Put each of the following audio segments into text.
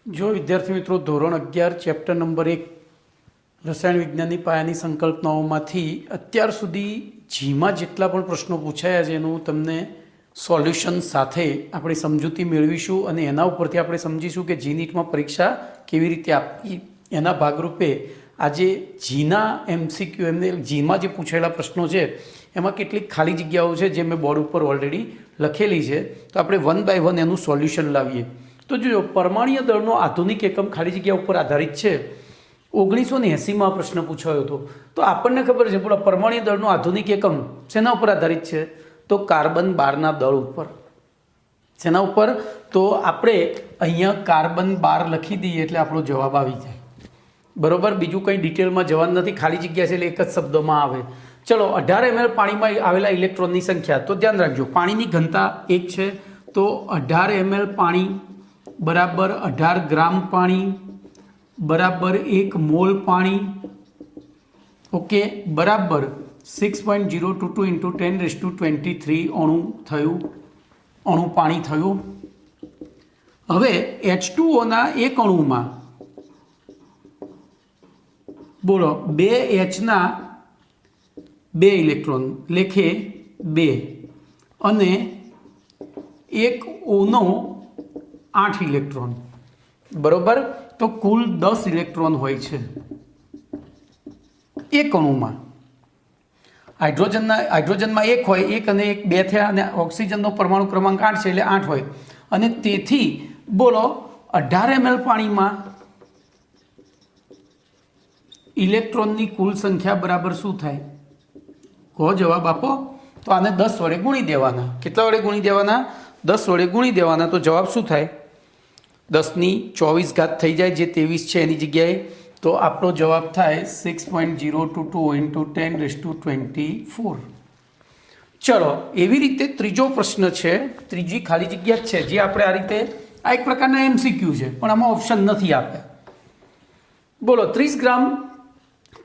જો વિદ્યાર્થી મિત્રો ધોરણ 11 ચેપ્ટર નંબર 1 રસાયણ વિજ્ઞાનની પાયાની સંકલ્પનાઓમાંથી અત્યાર સુધી જીમાં જેટલા પણ પ્રશ્નો પૂછાયા છે એનું તમને સોલ્યુશન સાથે આપણે સમજૂતી મેળવીશું અને એના ઉપરથી આપણે સમજીશું કે જી નીટમાં પરીક્ષા કેવી રીતે આપવી. એના ભાગરૂપે આજે જીના એમસીક્યુ એમને જીમાં જે પૂછાયેલા પ્રશ્નો છે એમાં કેટલીક ખાલી જગ્યાઓ છે જે મેં બોર્ડ ઉપર ઓલરેડી લખેલી છે, તો આપણે વન બાય વન એનું સોલ્યુશન લાવીએ. તો જો પરમાણ્વીય દળનો આધુનિક એકમ ખાલી જગ્યા ઉપર આધારિત છે. 1980માં પ્રશ્ન પૂછાયો હતો. તો આપણને ખબર છે પૂરા પરમાણ્વીય દળનો આધુનિક એકમ શેના ઉપર આધારિત છે? તો કાર્બન 12ના દળ ઉપર. શેના ઉપર? તો આપણે અહીંયા કાર્બન 12 લખી દઈએ એટલે આપણો જવાબ આવી જાય. બરોબર, બીજું કંઈ ડિટેલમાં જવાનું નથી, ખાલી જગ્યા છે એટલે એક જ શબ્દમાં આવે. ચલો, 18 ml પાણીમાં આવેલા ઇલેક્ટ્રોનની સંખ્યા. તો ધ્યાન રાખજો, પાણીની ઘનતા 1 છે, તો 18 ml પાણી બરાબર 18 ગ્રામ પાણી બરાબર 1 મોલ પાણી, ઓકે, બરાબર 6.022 × 10⁻23 અણુ થયું, અણુ પાણી થયું. હવે H2O ના એક અણુમાં બોલો 2 Hના 2 ઇલેક્ટ્રોન લેખે 2 અને 1 Oનો 8 ઇલેક્ટ્રોન, બરોબર. તો કુલ 10 ઇલેક્ટ્રોન હોય છે એક અણુમાં. હાઇડ્રોજનમાં 1 હોય, 1 અને 1 2 થયા, અને ઓક્સિજનનો પરમાણુ ક્રમાંક 8 છે એટલે 8 હોય. અને તેથી બોલો 18 ml પાણીમાં ઇલેક્ટ્રોનની કુલ સંખ્યા બરાબર શું થાય? કહો, જવાબ આપો. તો આને 10 વડે ગુણી દેવાના. કેટલા વડે ગુણી દેવાના? 10 વડે ગુણી દેવાના. તો જવાબ શું થાય? 10⁻24 થઈ જાય, જે 23 છે એની જગ્યાએ. તો આપણો જવાબ થાય 6.022 × 10⁻24. ચલો, એવી રીતે ત્રીજો પ્રશ્ન છે, ત્રીજી ખાલી જગ્યા જ છે, જે આપણે આ રીતે, આ એક પ્રકારના એમસીક્યુ છે પણ આમાં ઓપ્શન નથી આપ્યા. બોલો, 30 ગ્રામ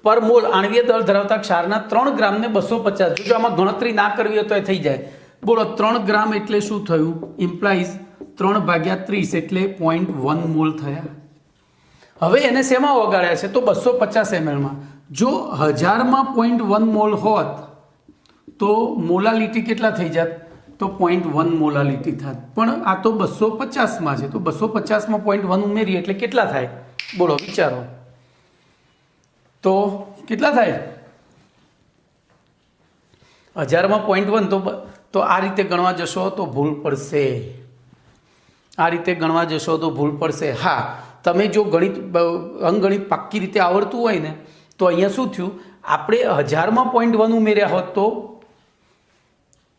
પર મોલ આણ્વીય દળ ધરાવતા ક્ષારના 3 ગ્રામને 250. જો આમાં ગણતરી ના કરવી હોય તો એ થઈ જાય. બોલો, 3 ગ્રામ એટલે શું થયું? ઇમ્પ્લાઇઝ 3/30 એટલે 0.1 મોલ થયા. હવે એને શેમાં વગાડ્યા છે? તો 250 ml. જો 1000માં 0.1 મોલ હોત તો મોલાલિટી કેટલા થઈ જાત? તો 0.1 મોલાલિટી થાત. પણ આ તો 250માં છે, તો 250માં 0.1 ઉમેરીએ એટલે કેટલા થાય? બોલો, વિચારો. તો કેટલા થાય? 1000માં 0.1. તો આ રીતે ગણવા જશો તો ભૂલ પડશે. આ રીતે ગણવા જશો તો ભૂલ પડશે. હા, તમે જો ગણિત અંકગણિત પાક્કી રીતે આવડતું હોય ને, તો અહીંયા શું થયું? આપણે 1000માં 0.1 ઉમેર્યા હોત તો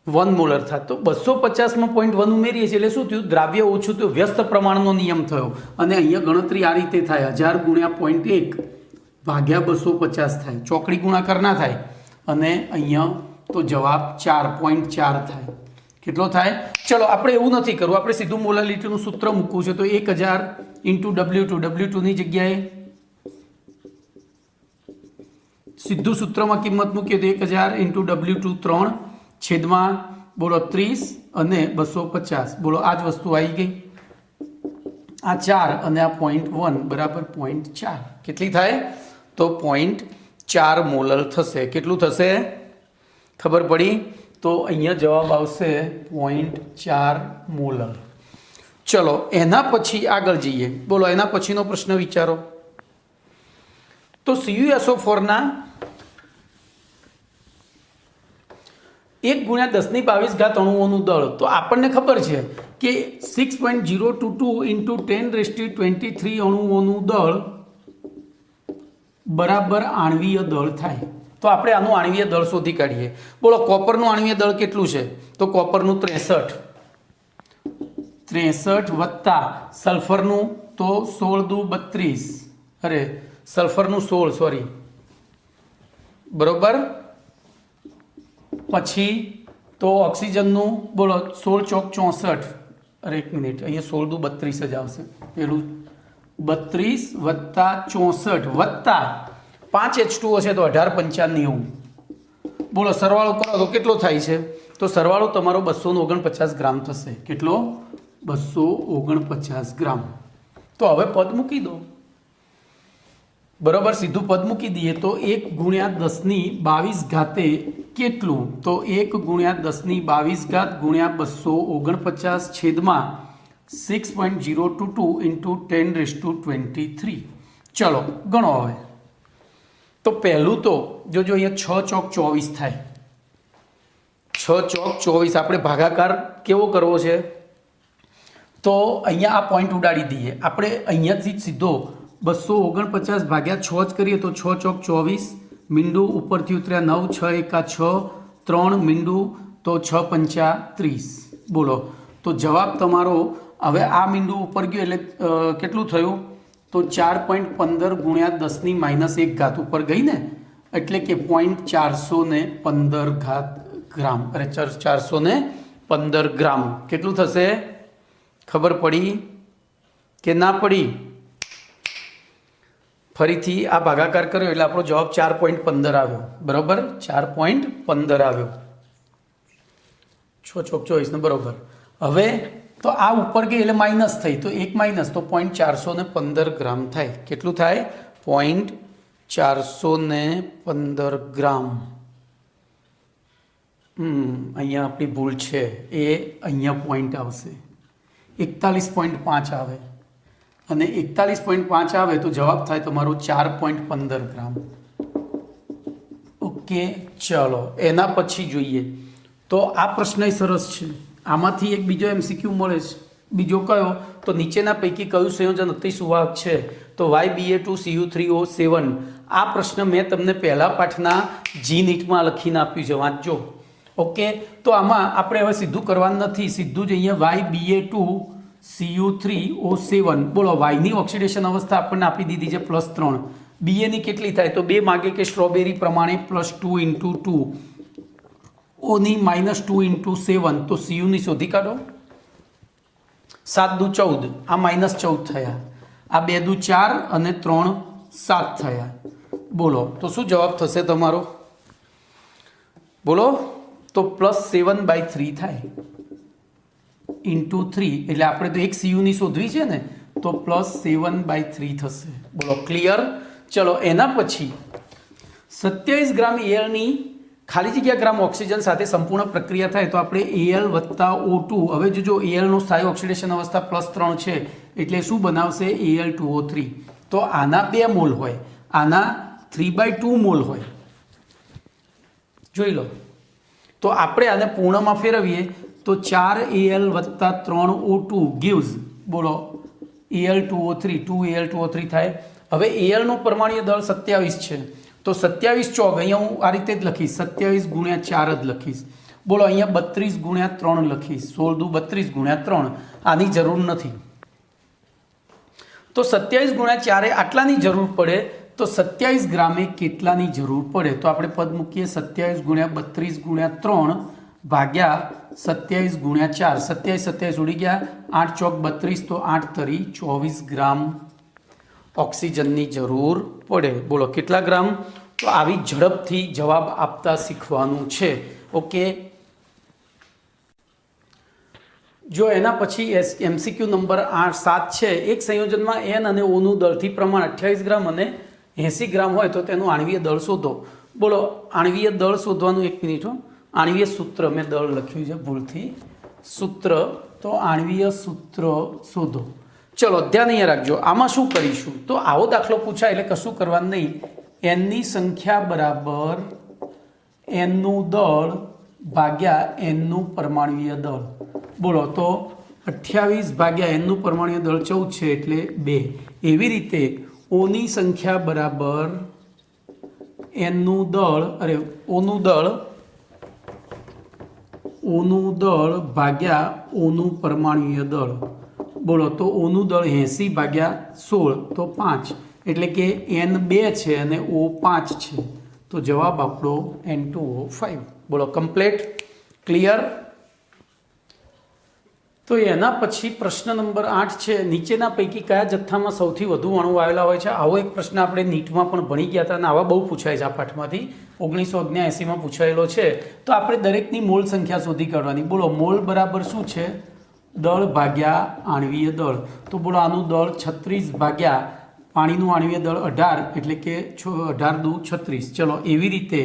1 મોલર થાત. તો 250માં 0.1 ઉમેરીએ છીએ એટલે શું થયું? દ્રાવ્ય ઓછું થયું, વ્યસ્ત પ્રમાણનો નિયમ થયો. અને અહીંયા ગણતરી આ રીતે થાય, 1000 × 0.1 ભાગ્યા 250 થાય, ચોકડી ગુણાકાર ના થાય. અને અહીંયા તો જવાબ 4.4 થાય. કેટલો થાય? ચલો, આપણે એવું નથી કરવું, આપણે સીધું મોલાલિટીનું સૂત્ર મૂકવું છે. તો 1000 × W2 ની જગ્યાએ સીધું સૂત્રમાં કિંમત મૂકીએ તો 1000 × W2 3 છેદમાં બોલો 30 અને 250. બોલો, આ જ વસ્તુ આવી ગઈ. આ 4 અને આ 0.1 બરાબર 0.4. કેટલી થાય? તો 0.4 મોલર થશે. કેટલું થશે? ખબર પડી? તો અહીંયા જવાબ આવશે 0.4 મોલર. ચલો, એના પછી આગળ જઈએ. બોલો, એના પછીનો પ્રશ્ન વિચારો. તો CuSO4ના 1 × 10⁻22 અણુઓનું દળ. તો આપણને ખબર છે કે 6.022 × 10⁻23 અણુઓનું દળ બરાબર આણ્વીય દળ થાય. તો આપણે આનું આણ્વીય દળ શોધી કાઢીએ. બોલો, કોપરનું આણ્વીય દળ કેટલું છે? તો કોપરનું 63 વત્તા સલ્ફરનું તો 16×2 = 32. અરે, સલ્ફરનું 16, સોરી, બરોબર. પછી તો ઓક્સિજનનું બોલો 16×4 = 64. અરે, એક મિનિટ, અહીંયા 16×2 = 32 જ આવશે. પેલું 32 વત્તા 64 વત્તા 5 H2O છે તો 18×5 = 90. બોલો, સરવાળો કરો તો કેટલો થાય છે? તો સરવાળો તમારો 249 ગ્રામ થશે. કેટલો? 249 ગ્રામ. તો હવે પદ મૂકી દો, બરાબર, સીધું પદ મૂકી દઈએ તો 1 ગુણ્યા 10 ઘાતે કેટલું, તો 1 ગુણ્યા 10 ઘાત ગુણ્યા 249 છેદમાં 6.022 ઇન્ટુ 10⁻23। ચલો ગણો હવે। તો પહેલું તો જોજો અહીંયા 6 ચોક 24 થાય, 6 ચોક 24। આપણે ભાગાકાર કેવો કરવો છે, તો અહીંયા આ પોઈન્ટ ઉડાડી દઈએ આપણે, અહીંયાથી સીધો 249 ભાગ્યા 6 જ કરીએ તો 6 ચોક 24, મીંડું ઉપરથી ઉતર્યા 9, 6 એકા 6, 3 મીંડું તો 6 પંચા 30। બોલો, તો જવાબ તમારો હવે આ મીંડું ઉપર ગયું એટલે કેટલું થયું, તો 4.15 ગુણ્યા 10⁻1 ઘાત ઉપર ગઈ ને, એટલે કે 415 ગ્રામ, અરે 415 ગ્રામ કેટલું થશે, ખબર પડી કે ના પડી? ફરીથી આ ભાગાકાર કર્યો એટલે આપણો જવાબ 4.15 આવ્યો, બરાબર, 4.15 આવ્યો, 6 ચોક 24 ને બરાબર। હવે તો આ ઉપર ગઈ એટલે માઇનસ થઈ, તો 1 માઇનસ તો 415 ગ્રામ થાય, કેટલું થાય, 415 ગ્રામ। અહીંયા આપણી ભૂલ છે, એ અહીંયા પોઈન્ટ આવશે, 41.5 આવે, અને 41.5 આવે તો જવાબ થાય તમારો 4.15 ગ્રામ। ઓકે, ચલો એના પછી જોઈએ તો આ પ્રશ્ન સરસ છે, આમાંથી એક બીજો MCQ મળે છે, બીજો કયો, તો નીચેના પૈકી કયું સંયોજન અતિ સુવાહક છે, તો YBA2CU3O7। આ પ્રશ્ન મેં તમને પહેલા પાઠના GNET-માં લખીને આપ્યું છે, વાંચજો। ઓકે, તો આમાં આપણે હવે સીધું કરવાનું નથી, સીધું જ અહીંયા YBA2CU3O7। બોલો, Y ની ઓક્સિડેશન અવસ્થા આપણને આપી દીધી છે +3, BA ની કેટલી થાય, તો 2 માગે કે સ્ટ્રોબેરી પ્રમાણે +2 × 2, O ની -2 × 7, તો CU ની શોધી કાઢો। 7 દુ 14, આ -14 થયા, આ 2 દુ 4 અને 3 7 થયા। બોલો, તો શું જવાબ થશે તમારો, બોલો, તો +7/3 થાય × 3, એટલે આપણે તો એક CU ની શોધવી છે ને, તો +7/3 થશે। બોલો, ક્લિયર? ચલો એના પછી 27 ગ્રામ AL ની ખાલી જગ્યા ગ્રામ ઓક્સિજન સાથે સંપૂર્ણ પ્રક્રિયા થાય તો આપણે Al + O2, હવે જો Al નો સ્થાયી ઓક્સિડેશન અવસ્થા +3 છે એટલે શું બનાવશે, Al2O3। તો આના 2 મોલ હોય, આના 3/2 મોલ હોય, જોઈ લો। તો આપણે આને પૂર્ણમાં ફેરવીએ તો 4Al + 3O2 gives, બોલો, Al2O3, 2Al2O3 થાય। હવે Al નો પરમાણ્વીય દળ 27 છે, તો 27 ચોક, અહીંયા હું આ રીતે જ લખીશ, 27 × 4 જ લખીશ। બોલો, અહીંયા 32 × 3 લખીશ, 16 દુ 32 × 3, આની જરૂર નથી, તો 27 × 4 આટલાની જરૂર પડે, તો 27 ગ્રામે કેટલાની જરૂર પડે, તો આપણે પદ મૂકીએ 27 × 32 × 3 ભાગ્યા 27 × 4, 27 ઉડી ગયા, 8 ચોક 32, તો 8 તરી 24 ગ્રામ ઓક્સિજનની જરૂર પડે। બોલો, કેટલા ગ્રામ? તો આવી ઝડપથી જવાબ આપતા શીખવાનું છે। ઓકે, જો એના પછી MCQ નંબર 7 છે, એક સંયોજનમાં N અને O નું દળથી પ્રમાણ 28 ગ્રામ અને 80 ગ્રામ હોય તો તેનું આણ્વીય દળ શોધો। બોલો, આણ્વીય દળ શોધવાનું, 1 મિનિટ, આણ્વીય સૂત્ર મેં દળ લખ્યું છે ભૂલથી, સૂત્ર, તો આણ્વીય સૂત્ર શોધો। ચલો ધ્યાન અહીંયા રાખજો, આમાં શું કરીશું, તો આવો દાખલો પૂછાય એટલે કશું કરવાનું નહીં, N ની સંખ્યા બરાબર N નું દળ ભાગ્યા N નું પરમાણ્વીય દળ। બોલો, તો 28 ભાગ્યા N નું પરમાણ્વીય દળ 14 છે એટલે 2। એવી રીતે O ની સંખ્યા બરાબર N નું દળ, અરે O નું દળ ભાગ્યા O નું પરમાણ્વીય દળ। બોલો, તો O નું દળ 80 ભાગ્યા 16, તો 5, એટલે કે N 2 છે અને O 5 છે, તો જવાબ આપણો N2O5। બોલો, કમ્પ્લીટ, ક્લિયર? તો એના પછી પ્રશ્ન નંબર 8 છે, નીચેના પૈકી કયા જથ્થામાં સૌથી વધુ અણુ આવેલા હોય છે? આવો એક પ્રશ્ન આપણે નીટમાં પણ ભણી ગયા હતા અને આવા બહુ પૂછાય છે આ પાઠમાંથી, 1979માં પૂછાયેલો છે। તો આપણે દરેકની મોલ સંખ્યા શોધી કાઢવાની। બોલો, મોલ બરાબર શું છે, દળ ભાગ્યા આણ્વીય દળ. તો બોલો આનું દળ 36 ભાગ્યા પાણીનું આણ્વીય દળ 18 એટલે કે 18 દુ 36. ચલો એવી રીતે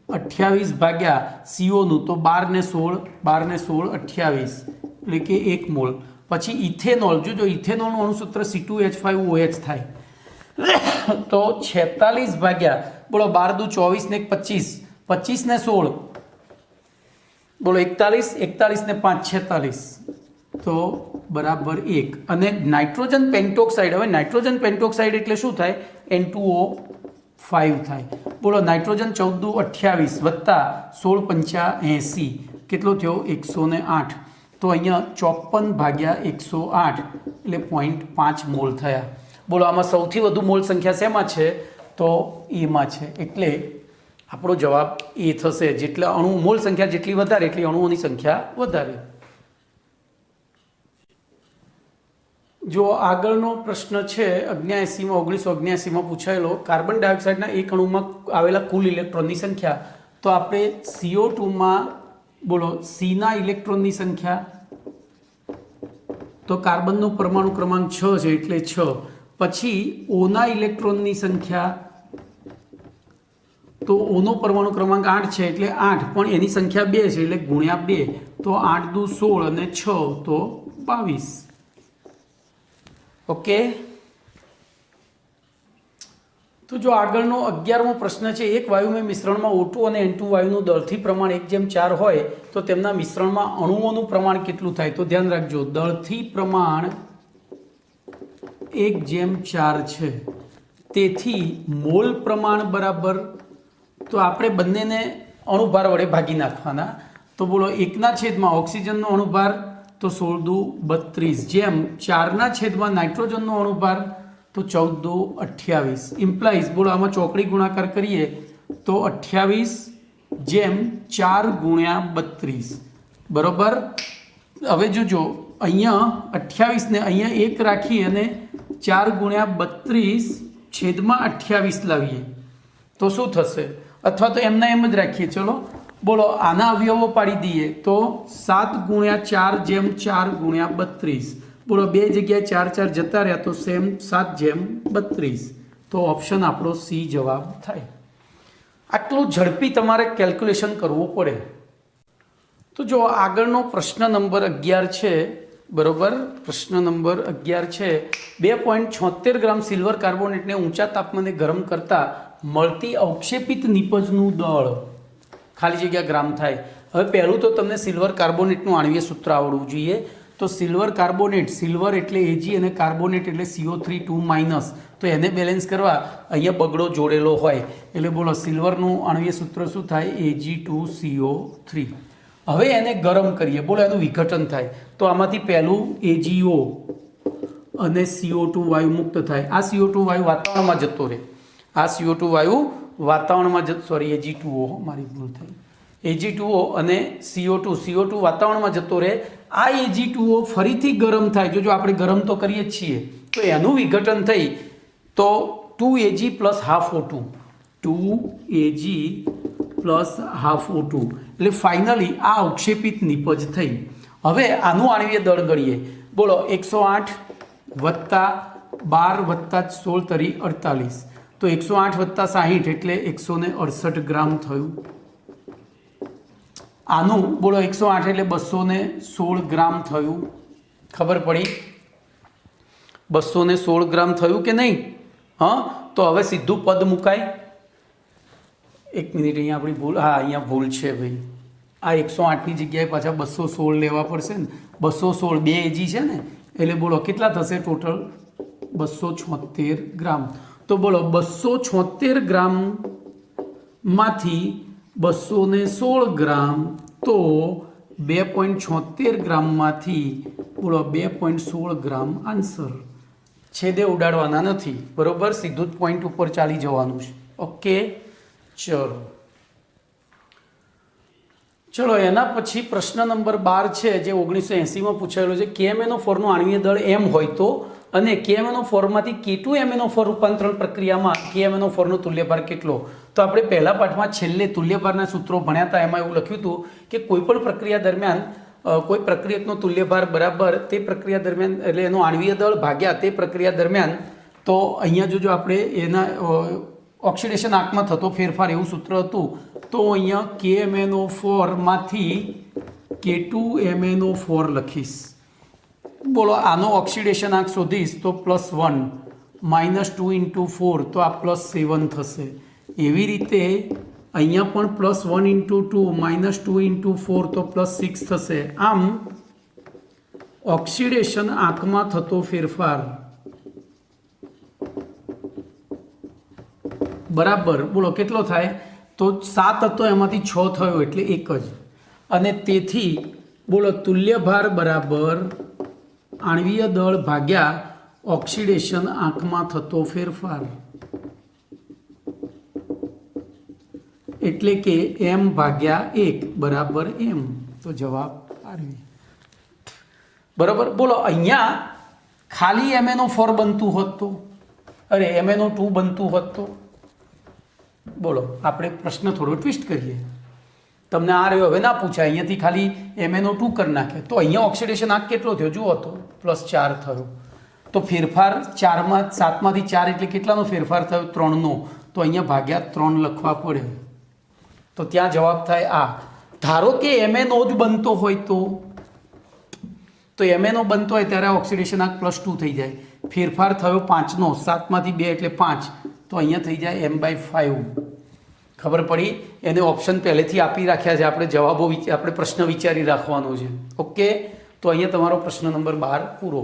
28 ભાગ્યા સીઓનું તો 12 ને 16 28 એટલે કે 1 મોલ. પછી ઇથેનોલ, જો ઇથેનોલનું અણુસૂત્ર C2H5OH થાય. તો 46 ભાગ્યા બોલો 12 દુ 24 ને 25 25 ને 16 બોલો 41 ને 5 46 તો બરાબર 1. અને નાઇટ્રોજન પેન્ટોક્સાઇડ, હવે નાઇટ્રોજન પેન્ટોક્સાઇડ એટલે શું થાય? N2O5 થાય. બોલો નાઇટ્રોજન 14 દુ 28 વત્તા 16 પંચા 80 કેટલો થયો? 108. તો અહીંયા 54 ભાગ્યા 108 એટલે 0.5 મોલ થયા. બોલો આમાં સૌથી વધુ મોલ સંખ્યા શેમાં છે? તો એમાં છે. એટલે આપણો જવાબ એ થશે. જેટલા અણુ મોલ સંખ્યા જેટલી વધારે એટલી અણુઓની સંખ્યા વધારે. જો આગળનો પ્રશ્ન છે 1979માં પૂછાયેલો, કાર્બન ડાયોક્સાઇડના એક અણુમાં આવેલા કુલ ઇલેક્ટ્રોનની સંખ્યા. તો આપણે CO2માં બોલો Cના ઇલેક્ટ્રોનની સંખ્યા, તો કાર્બનનો પરમાણુ ક્રમાંક 6 છે એટલે 6. પછી Oના ઇલેક્ટ્રોનની સંખ્યા, તો ઓનો પરમાણુ ક્રમાંક 8 છે એટલે 8, પણ એની સંખ્યા 2 છે એટલે ગુણ્યા 2, તો 8 દુ 16 અને 6 તો 22. ઓકે. તો જો આગળનો 11મો પ્રશ્ન છે, એક વાયુમય મિશ્રણમાં O2 અને N2 વાયુનું દળથી પ્રમાણ 1:4 હોય તો તેમના મિશ્રણમાં અણુઓનું પ્રમાણ કેટલું થાય? તો ધ્યાન રાખજો, દળથી પ્રમાણ 1:4 છે, તેથી મોલ પ્રમાણ બરાબર, તો આપણે બંનેને અણુભાર વડે ભાગી નાખવાના. તો બોલો 1/માં ઓક્સિજનનો અણુભાર તો 16 દુ 32, જેમ 4/માં નાઇટ્રોજનનો અણુભાર તો 14 દુ 28. ઇમ્પ્લાઇઝ બોલો આમાં ચોકડી ગુણાકાર કરીએ તો 28 જેમ 4 ગુણ્યા 32 બરોબર. હવે જોજો અહીંયા 28 ને અહીંયા 1 રાખી અને 4 ગુણ્યા 32 છેદમાં 28 લાવીએ તો શું થશે? અથવા તો એમના એમ જ રાખીએ. ચલો બોલો આના અવયવો પાડી દઈએ તો 7 ગુણ્યા 4 જેમ 4 ગુણ્યા 32. બોલો 2 જગ્યાએ 4 4 જતા રહ્યા તો સેમ 7 જેમ 32. તો ઓપ્શન આપણો સી જવાબ થાય. આટલું ઝડપી તમારે કેલ્ક્યુલેશન કરવું પડે. તો જો આગળનો પ્રશ્ન નંબર 11 છે બરોબર. પ્રશ્ન નંબર 11 છે, 2.76 ગ્રામ સિલ્વર કાર્બોનેટને ઊંચા તાપમાને ગરમ કરતા મળતી અવક્ષેપિત નિપજનું દળ ખાલી જગ્યા ગ્રામ થાય. હવે પહેલું તો તમને સિલ્વર કાર્બોનેટનું આણ્વીય સૂત્ર આવડવું જોઈએ. તો સિલ્વર કાર્બોનેટ, સિલ્વર એટલે Ag અને કાર્બોનેટ એટલે CO3 2-, તો એને બેલેન્સ કરવા અહીંયા બગડો જોડેલો હોય એટલે બોલો સિલ્વરનું આણ્વીય સૂત્ર શું થાય? Ag2CO3. હવે એને ગરમ કરીએ, બોલો એનું વિઘટન થાય તો આમાંથી પહેલું AgO અને CO2 વાયુ મુક્ત થાય. આ CO2 વાયુ વાતાવરણમાં જતો રહે, આ CO2 વાયુ વાતાવરણમાં Ag2O મારી ભૂલ થઈ, Ag2O અને CO2 વાતાવરણમાં જતો રહે. આ Ag2O ફરીથી ગરમ થાય, જો આપણે ગરમ તો કરીએ જ છીએ, તો એનું વિઘટન થઈ તો 2Ag plus half O2, 2Ag plus half O2 એટલે ફાઇનલી આ અવક્ષેપિત નિપજ થઈ. હવે આનું આણ્વીય દળ ગણીએ. બોલો 108 વત્તા 12 વત્તા 16 તરી 48, તો 108 વત્તા 60 એટલે 168 ગ્રામ થયું. આનું બોલો 108 એટલે 216 ગ્રામ થયું. ખબર પડી? 216 ગ્રામ થયું કે નહીં? હા. તો હવે સીધું પદ મુકાય. એક મિનિટ, અહીંયા આપણી ભૂલ, હા અહીંયા ભૂલ છે ભાઈ. આ 108ની જગ્યાએ પાછા 216 લેવા પડશે ને. 216 2 Ag છે ને, એટલે બોલો કેટલા થશે ટોટલ? 276 ગ્રામ. તો બોલો 276 ગ્રામમાંથી 216 ગ્રામ, તો 2.76 ગ્રામમાંથી બોલો 2.16 ગ્રામ આન્સર. છેદે ઉડાડવાના નથી બરોબર, સીધું જ પોઈન્ટ ઉપર ચાલી જવાનું છે. ઓકે ચલો એના પછી પ્રશ્ન નંબર 12 છે, જે 1980માં પૂછાયેલો છે. KMnO4નું આણ્વીય દળ m હોય તો અને KMnO4માંથી K2MnO4 રૂપાંતરણ પ્રક્રિયામાં KMnO4નો તુલ્યભાર કેટલો? તો આપણે પહેલા પાઠમાં છેલ્લે તુલ્યભારના સૂત્રો ભણ્યા હતા, એમાં એવું લખ્યું હતું કે કોઈપણ પ્રક્રિયા દરમિયાન કોઈ પ્રક્રિયકનો તુલ્યભાર બરાબર તે પ્રક્રિયા દરમિયાન એટલે એનો આણ્વીય દળ ભાગ્યા તે પ્રક્રિયા દરમિયાન, તો અહીંયા જોજો આપણે એના ઓક્સિડેશન આંકમાં થતો ફેરફાર એવું સૂત્ર હતું, તો અહીંયા KMnO4 માંથી K2MnO4 લખીશ. બોલો આનો ઓક્સિડેશન આંક શોધીશ તો +1 -2 × 4 તો આ +7 થશે. એવી રીતે અહીંયા પણ +1 × 2 -2 × 4 તો +6 થશે. આમ ઓક્સિડેશન આંકમાં થતો ફેરફાર બરાબર બોલો કેટલો થાય, તો 7 હતો એમાંથી 6 થયો એટલે 1 જ. અને તેથી બોલો તુલ્યભાર બરાબર આણ્વીય દળ ભાગ્યા ઓક્સિડેશન આંકમાં થતો ફેરફાર, એટલે કે m/1 બરાબર m. તો જવાબ આવી બરાબર. બોલો અહીંયા ખાલી MnO4 બનતું હોત તો, અરે MnO2 બનતું હોત તો, બોલો આપણે પ્રશ્ન થોડો ટ્વિસ્ટ કરીએ. તમને આ રહ્યો હવે ના પૂછાય, અહીંયાથી ખાલી MnO2 કરી નાખે તો અહીંયા ઓક્સિડેશન આંક કેટલો થયો જુઓ તો +4 થયો. તો ફેરફાર 4 7માંથી 4 એટલે કેટલાનો ફેરફાર થયો 3નો, તો અહીંયા ભાગ્યા 3 લખવા પડે. તો ત્યાં જવાબ થાય આ. ધારો કે MnO જ બનતો હોય તો MnO બનતો હોય ત્યારે ઓક્સિડેશન આંક +2 થઈ જાય. ફેરફાર થયો 5નો, 7માંથી 2 એટલે 5, તો અહીંયા થઈ જાય m/5. ખબર પડી? એને ઓપ્શન પહેલેથી આપી રાખ્યા છે, આપણે જવાબો આપણે પ્રશ્ન વિચારી રાખવાનો છે. ઓકે, તો અહીંયા તમારો પ્રશ્ન નંબર 12 પૂરો.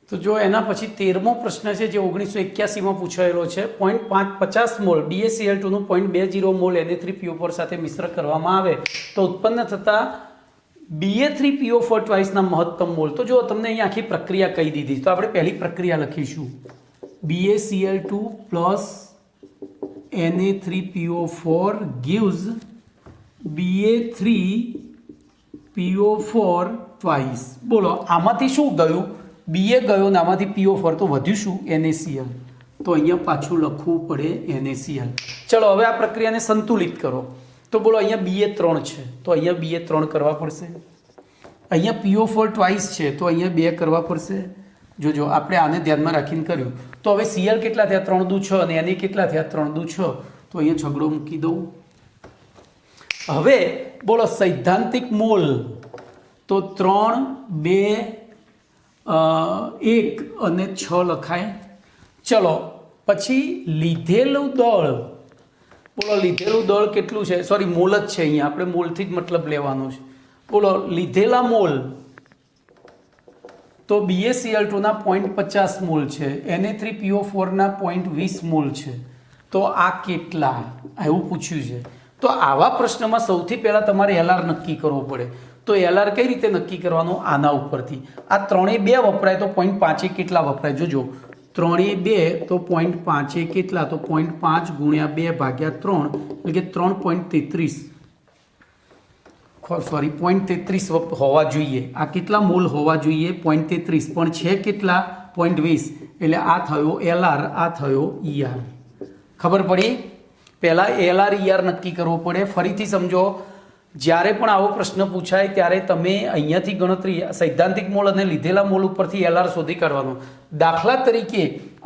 તો જો એના પછી 13મો પ્રશ્ન છે જે 1981માં પૂછાયેલો છે. 0.50 મોલ BaCl2 નું 0.20 મોલ Na3PO4 સાથે મિશ્ર કરવામાં આવે તો ઉત્પન્ન થતા Ba3PO4 ટ્વાઇસના મહત્તમ મોલ. તો જો તમને અહીંયા આખી પ્રક્રિયા કહી દીધી, તો આપણે પહેલી પ્રક્રિયા લખીશું BaCl2 plus Na3PO4 gives Ba3PO4 twice. બોલો આમાંથી શું ગયું? Ba ગયો ને આમાંથી PO4, તો વધ્યું શું? NaCl. તો અહીંયા પાછું લખવું પડે NaCl. ચલો હવે આ પ્રક્રિયાને સંતુલિત કરો. તો બોલો અહીંયા Ba3 છે તો અહીંયા Ba3 કરવા પડશે. અહીંયા PO4 ટ્વાઇસ છે તો અહીંયા 2 કરવા પડશે. જોજો આપણે આને ધ્યાનમાં રાખીને કર્યું. તો હવે Cl કેટલા થયા? 3 દુ 6 અને Na કેટલા થયા? 3 દુ 6. તો અહીંયા છગડો મૂકી દઉં. હવે બોલો સૈદ્ધાંતિક મોલ તો 3 2 1 અને 6 લખાય. ચલો પછી લીધેલું દળ, બોલો લીધેલું દળ કેટલું છે? સોરી મોલ જ છે, અહીંયા આપણે મોલથી જ મતલબ લેવાનો છે. બોલો લીધેલા મોલ તો BaCl2 ના 0.50 મોલ છે, Na3PO4 ના 0.20 મોલ છે. તો આ કેટલા એવું પૂછ્યું છે. તો આવા પ્રશ્નમાં સૌથી પહેલાં તમારે LR નક્કી કરવો પડે. તો LR કઈ રીતે નક્કી કરવાનો? આના ઉપરથી. આ 3 2 વપરાય તો 0.5 કેટલા વપરાય? જોજો 3 2 તો 0.5 કેટલા? તો 0.5 × 2/3 એટલે કે 3.33 સોરી 0.33 હોવા જોઈએ. આ કેટલા મોલ હોવા જોઈએ? 0.33, પણ છે કેટલા? 0.20. એટલે આ થયો LR, આ થયો ER. ખબર પડી? પહેલાં LR ER નક્કી કરવો પડે. ફરીથી સમજો, જ્યારે પણ આવો પ્રશ્ન પૂછાય ત્યારે તમે અહીંયાથી ગણતરી સૈદ્ધાંતિક મોલ અને લીધેલા મોલ ઉપરથી LR શોધી કાઢવાનો. દાખલા તરીકે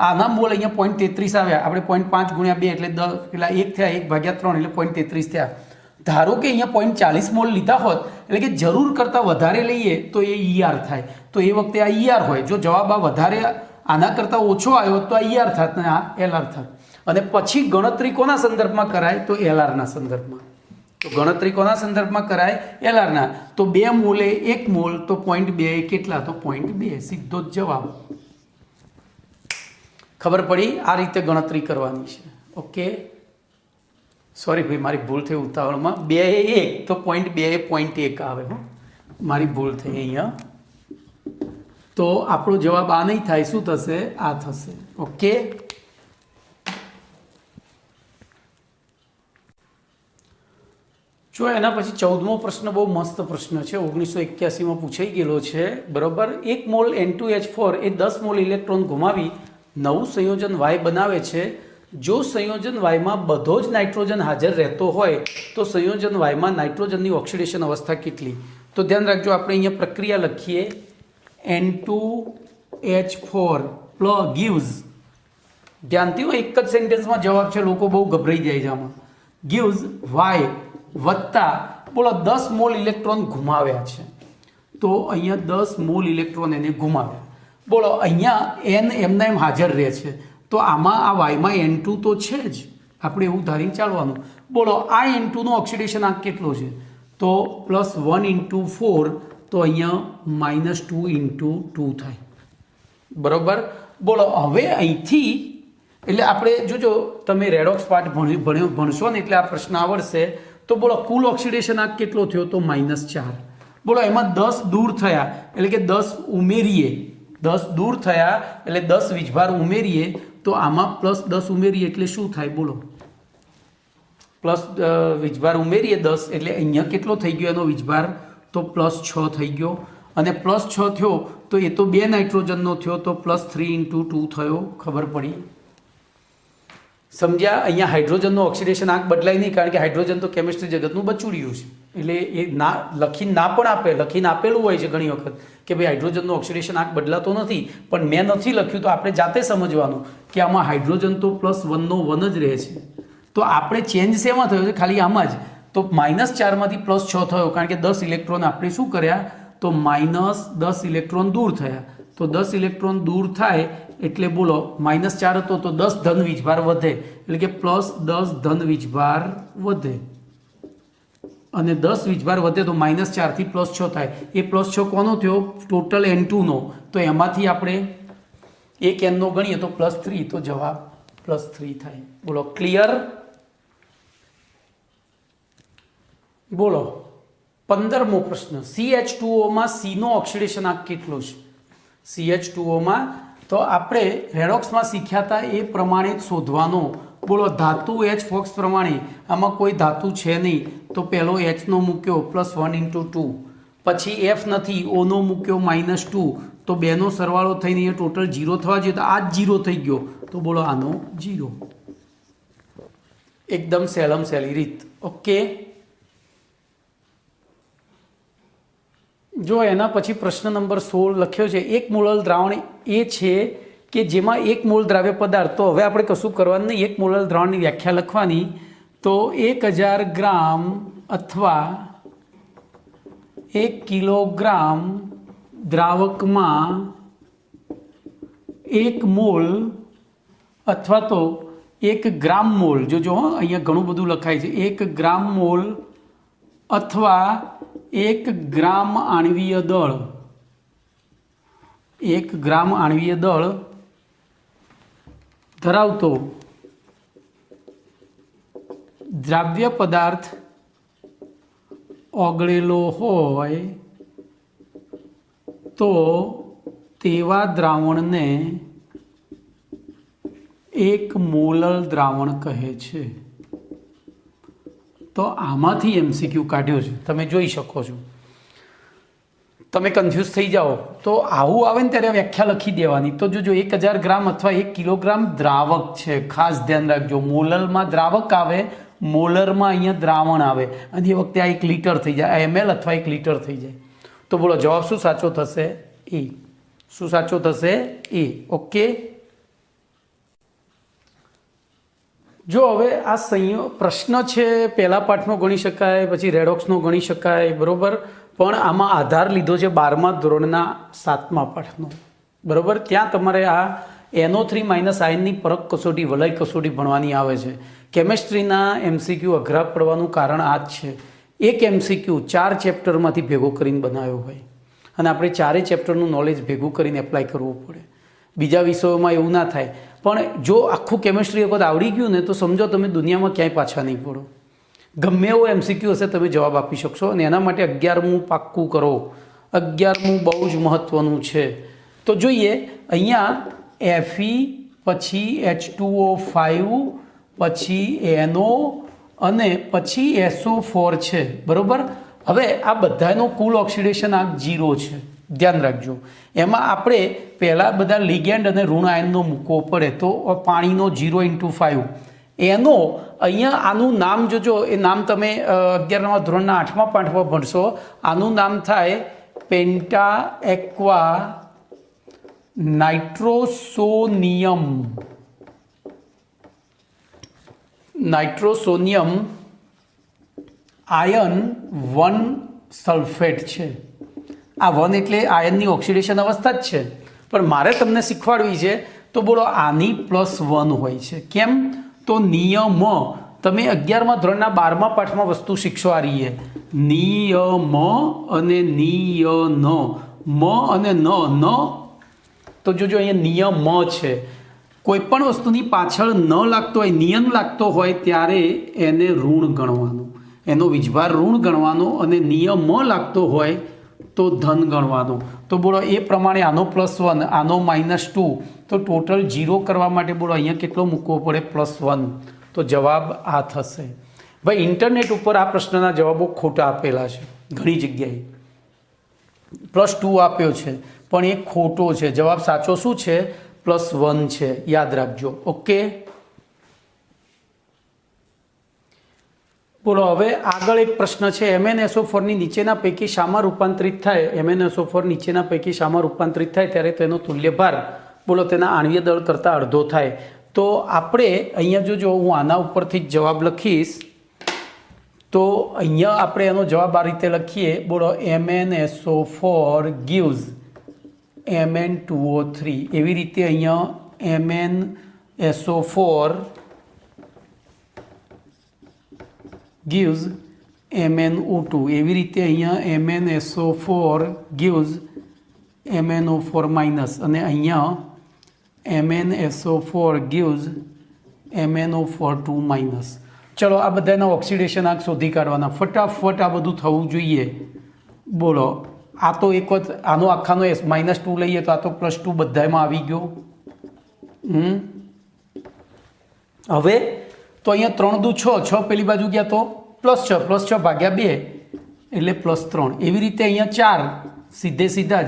આના મોલ અહીંયા 0.33 આવ્યા, આપણે 0.5 × 2 એટલે 10 પેલા 1 થયા, 1/3 એટલે 0.33 થયા. ધારો કે અહીંયા 0.40 મોલ લીધા હોત એટલે કે જરૂર કરતાં વધારે લઈએ તો એ ER થાય. તો એ વખતે આ ER હોય. જો જવાબ આ વધારે આના કરતાં ઓછો આવ્યો તો આ ER થાત ને આ LR થાત. અને પછી ગણતરી કોના સંદર્ભમાં કરાય? તો LRના સંદર્ભમાં. તો ગણતરી કોના સંદર્ભમાં કરાય? LRના. તો 2 મોલે 1 મોલ તો 0.2 કેટલા? તો 0.2. સીધો જ જવાબ. ખબર પડી? આ રીતે ગણતરી કરવાની છે. ઓકે, સોરી ભાઈ મારી ભૂલ થઈ ઉતાવળમાં. 2 એ 1 તો 0.2 એ 0.1 આવે. મારી ભૂલ થઈ અહીંયા. તો આપણો જવાબ આ નહીં થાય. શું થશે? આ થશે. ઓકે, જો એના પછી 14મો પ્રશ્ન બહુ મસ્ત પ્રશ્ન છે, 1981માં પૂછાઈ ગયેલો છે. બરોબર. 1 મોલ N2H4 એ 10 મોલ ઇલેક્ટ્રોન ગુમાવી નવું સંયોજન Y બનાવે છે, જો સંયોજન વાયમાં બધો જ નાઇટ્રોજન હાજર રહેતો હોય તો સંયોજન વાયમાં નાઇટ્રોજનની ઓક્સિડેશન અવસ્થા કેટલી? તો ધ્યાન રાખજો, આપણે અહીંયા પ્રક્રિયા લખીએ N2H4 પ્લસ gives, ધ્યાનથી હોય એક જ સેન્ટેન્સમાં જવાબ છે, લોકો બહુ ગભરાઈ જાય છે આમાં. gives y વત્તા બોલો 10 મોલ ઇલેક્ટ્રોન ગુમાવ્યા છે, તો અહીંયા 10 મોલ ઇલેક્ટ્રોન એને ગુમાવ્યા. બોલો અહીંયા n એમના એમ હાજર રહે છે, તો આમાં આ વાયમાં N2 તો છે જ, આપણે એવું ધારીને ચાલવાનું. બોલો આ N2 નો ઓક્સિડેશન આંક કેટલો છે? તો +1 × 4, તો અહીંયા -2 × 2 થાય, બરોબર. બોલો હવે અહીંથી એટલે આપણે જોજો, તમે રેડોક્સ પાર્ટ ભણશો ને એટલે આ પ્રશ્ન આવડશે. તો બોલો કુલ ઓક્સિડેશન આંક કેટલો થયો? તો -4. બોલો એમાં 10 દૂર થયા એટલે કે 10 ઉમેરીએ, 10 દૂર થયા એટલે 10 વીજભાર ઉમેરીએ, તો આમાં +10 ઉમેરીએ એટલે શું થાય? બોલો પ્લસ વીજભાર ઉમેરીએ 10 એટલે અહીંયા કેટલો થઈ ગયો એનો વીજભાર? તો +6 થઈ ગયો. અને +6 થયો તો એ તો 2 નાઇટ્રોજનનો થયો, તો +3 × 2 થયો. ખબર પડી? સમજ્યા? અહીંયા હાઇડ્રોજનનો ઓક્સિડેશન આંક બદલાય નહીં, કારણ કે હાઇડ્રોજન તો કેમિસ્ટ્રી જગતનું બચુડિયું છે, એટલે એ ના લખીને ના પણ આપે, લખીને આપેલું હોય છે ઘણી વખત કે ભાઈ હાઇડ્રોજનનો ઓક્સિડેશન આંક બદલાતો નથી, પણ મેં નથી લખ્યું, તો આપણે જાતે સમજવાનું કે આમાં હાઇડ્રોજન તો +1 નો 1 જ રહે છે. તો આપણે ચેન્જ શેમાં થયો છે? ખાલી આમાં જ. તો -4 માંથી +6 થયો, કારણ કે 10 ઇલેક્ટ્રોન આપણે શું કર્યા? તો -10 ઇલેક્ટ્રોન દૂર થયા. તો 10 ઇલેક્ટ્રોન દૂર થાય એટલે બોલો -4 હતો તો 10 ધન વીજભાર વધે, એટલે કે +10 ધન વીજભાર વધે. અને 10 વીજભાર વધે તો -4 થી +6 થાય. એ +6 કોનો થયો? ટોટલ N2 નો. તો એમાંથી આપણે એક N નો ગણીએ તો +3, તો જવાબ +3 થાય. બોલો ક્લિયર? બોલો 15મો પ્રશ્ન, CH2O માં C નો ઓક્સિડેશન આંક કેટલો છે? CH2O માં તો આપણે રેડોક્સમાં શીખ્યા હતા એ પ્રમાણે જ શોધવાનો. બોલો ધાતુ H ફોક્સ પ્રમાણે આમાં કોઈ ધાતુ છે નહીં, તો પહેલો H નો મૂક્યો +1 × 2, પછી F નથી, O નો મૂક્યો -2, તો બેનો સરવાળો થઈને એ ટોટલ 0 થવા જોઈએ, તો આ જ 0 થઈ ગયો, તો બોલો આનો 0. એકદમ સહેલમ સહેલી રીત. ઓકે, જો એના પછી પ્રશ્ન નંબર 16 લખ્યો છે, 1 મોલર દ્રાવણ એ છે કે જેમાં 1 મોલ દ્રાવ્ય પદાર્થ, તો હવે આપણે કશું કરવાનું નહીં, 1 મોલર દ્રાવણની વ્યાખ્યા લખવાની. તો 1000 ગ્રામ અથવા 1 કિલોગ્રામ દ્રાવકમાં 1 મોલ અથવા તો 1 ગ્રામ મોલ, જો અહીંયા ઘણું બધું લખાય છે, 1 ગ્રામ મોલ અથવા 1 ગ્રામ આણ્વીય દળ, 1 ગ્રામ આણ્વીય દળ ધરાવતો દ્રાવ્ય પદાર્થ ઓગળેલો હોય તો તેવા દ્રાવણને 1 મોલર દ્રાવણ કહે છે. તો આમાંથી MCQ કાઢ્યો છે, તમે જોઈ શકો છો. તમે કન્ફ્યુઝ થઈ જાઓ તો આવું આવે ને ત્યારે વ્યાખ્યા લખી દેવાની. તો જો 1000 ગ્રામ અથવા 1 કિલોગ્રામ દ્રાવક છે, ખાસ ધ્યાન રાખજો. મોલરમાં દ્રાવક આવે, મોલરમાં અહીંયા દ્રાવણ આવે, અને એ વખતે આ 1 લિટર થઈ જાય, આ ml અથવા 1 લિટર થઈ જાય. તો બોલો જવાબ શું સાચો થશે? એ. શું સાચો થશે? એ. ઓકે, જો હવે આ પ્રશ્ન છે, પહેલા પાઠનો ગણી શકાય, પછી રેડોક્સનો ગણી શકાય, બરોબર, પણ આમાં આધાર લીધો છે 12મા ધોરણના 7મા પાઠનો, બરોબર. ત્યાં તમારે આ NO3 - આયનની પરખ કસોટી, વલય કસોટી ભણવાની આવે છે. કેમેસ્ટ્રીના MCQ અઘરા પડવાનું કારણ આ જ છે. એક MCQ 4 ચેપ્ટરમાંથી ભેગો કરીને બનાવ્યો હોય, અને આપણે 4 ચેપ્ટરનું નોલેજ ભેગું કરીને એપ્લાય કરવું પડે. બીજા વિષયોમાં એવું ના થાય. પણ જો આખું કેમિસ્ટ્રી વખત આવડી ગયું ને તો સમજો તમે દુનિયામાં ક્યાંય પાછા નહીં પડો. ગમે એવો MCQ હશે તમે જવાબ આપી શકશો. અને એના માટે 11મું પાક્કું કરો. 11મું બહુ જ મહત્ત્વનું છે. તો જોઈએ અહીંયા Fe, પછી H2O5, પછી NO અને પછી SO4 છે, બરોબર. હવે આ બધાનો કુલ ઓક્સિડેશન આંક 0 છે, ધ્યાન રાખજો. એમાં આપણે પહેલાં બધા લિગેન્ડ અને ઋણ આયનનો મૂકવો પડે. તો પાણીનો 0x5 એનો અહીંયા આનું નામ જોજો. એ નામ તમે 11મા ધોરણના 8મા પાઠમાં ભણશો. આનું નામ થાય પેન્ટા એક્વા નાઇટ્રોસોનિયમ. નાઇટ્રોસોનિયમ આયન 1 સલ્ફેટ છે. આ 1 એટલે આયનની ઓક્સિડેશન અવસ્થા જ છે, પણ મારે તમને શીખવાડવી છે. તો બોલો આની +1 હોય છે. કેમ? તો નિયમ તમે 11મા ધોરણના 12મા પાઠમાં વસ્તુ શીખશો. આ રહીએ નિયમ અને નિયન, મ અને ન. તો જોજો અહીંયા નિયમ છે. કોઈ પણ વસ્તુની પાછળ ન લાગતો હોય, નિયમ લાગતો હોય ત્યારે એને ઋણ ગણવાનું, એનો વીજભાર ઋણ ગણવાનો, અને નિયમ લાગતો હોય તો ધન ગણવાનો. તો બોલો એ પ્રમાણે આનો +1, આનો -2, તો ટોટલ 0 કરવા માટે બોલો અહીંયા કેટલો મૂકવો પડે? +1. તો જવાબ આ થશે. ભાઈ ઇન્ટરનેટ ઉપર આ પ્રશ્નના જવાબો ખોટા આપેલા છે ઘણી જગ્યાએ. +2 આપ્યો છે પણ એ ખોટો છે. જવાબ સાચો શું છે? +1 છે. યાદ રાખજો. ઓકે, બોલો હવે આગળ એક પ્રશ્ન છે. MnSO4 નીચેના પૈકી શામાં રૂપાંતરિત થાય? MnSO4 નીચેના પૈકી શામાં રૂપાંતરિત થાય ત્યારે તેનો તુલ્ય ભાર બોલો તેના આણ્વીય દળ કરતાં અડધો થાય. તો આપણે અહીંયા જોજો, હું આના ઉપરથી જ જવાબ લખીશ. તો અહીંયા આપણે એનો જવાબ આ રીતે લખીએ. બોલો MnSO4 gives Mn2O3. એવી રીતે અહીંયા MnSO4 gives MnO2. એવી રીતે અહીંયા MnSO4 gives MnO4- અને અહીંયા MnSO4 gives MnO4 2-. ચલો આ બધાના ઓક્સિડેશન આંક શોધી કાઢવાના. ફટાફટ આ બધું થવું જોઈએ. બોલો આ તો એક વખત આનો આખાનો -2 લઈએ તો આ તો +2 બધામાં આવી ગયો. હવે તો અહીંયા 3 દુ 6, 6 પેલી બાજુ ગયા તો +6, +6 ભાગ્યા 2 એટલે +3. એવી રીતે અહીંયા 4 સીધા જ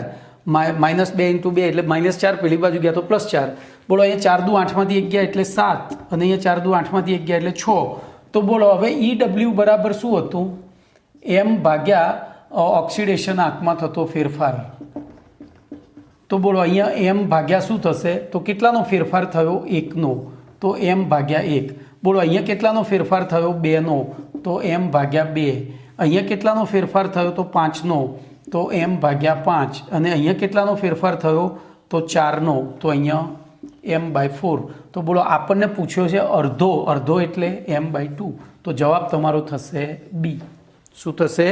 -2 × 2 એટલે -4 પેલી બાજુ ગયા તો +4. બોલો અહીંયા 4 દુ 8માંથી 1 ગયા એટલે 7, અને અહીંયા 4 દુ 8માંથી 1 ગયા એટલે 6. તો બોલો હવે EW બરાબર શું હતું? M ભાગ્યા ઓક્સિડેશન આંકમાં થતો ફેરફાર. તો બોલો અહીંયા M ભાગ્યા શું થશે? તો કેટલાનો ફેરફાર થયો? 1નો. તો M ભાગ્યા 1. બોલો અહીંયા કેટલાનો ફેરફાર થયો? 2નો. તો M ભાગ્યા 2. અહીંયા કેટલાનો ફેરફાર થયો? તો 5નો. તો M ભાગ્યા 5. અને અહીંયા કેટલાનો ફેરફાર થયો? તો 4નો. તો અહીંયા M/4. તો બોલો આપણને પૂછ્યો છે અડધો. અડધો એટલે M/2. તો જવાબ તમારો થશે B. શું થશે?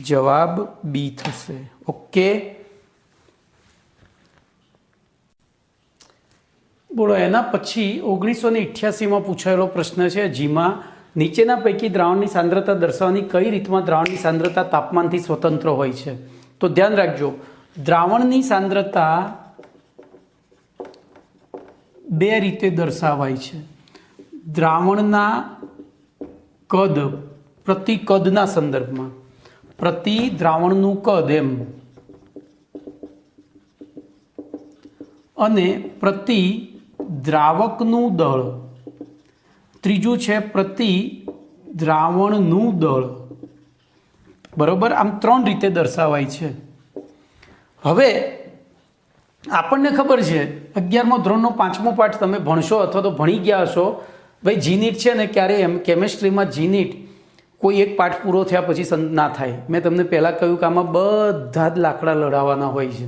જવાબ B થશે. ઓકે, બોલો એના પછી 1988માં પૂછાયેલો પ્રશ્ન છે, જેમાં નીચેના પૈકી દ્રાવણની સાંદ્રતા દર્શાવવાની કઈ રીતમાં દ્રાવણની સાંદ્રતા તાપમાનથી સ્વતંત્ર હોય છે? તો ધ્યાન રાખજો, દ્રાવણની સાંદ્રતા 2 રીતે દર્શાવાય છે. દ્રાવણના કદ, પ્રતિ કદના સંદર્ભમાં, પ્રતિ દ્રાવણનું કદ એમ, અને પ્રતિ દ્રાવકનું દળ. ત્રીજું છે પ્રતિ દ્રાવણનું દળ. બરોબર, આમ 3 રીતે દર્શાવાય છે. હવે આપણને ખબર છે 11મા ધોરણનો 5મો પાઠ તમે ભણશો અથવા તો ભણી ગયા હશો. ભાઈ જીનીટ છે ને, ક્યારે એમ કેમેસ્ટ્રીમાં જીનીટ કોઈ એક પાઠ પૂરો થયા પછી ના થાય. મેં તમને પહેલાં કહ્યું કે આમાં બધા જ લાકડા લડાવવાના હોય છે.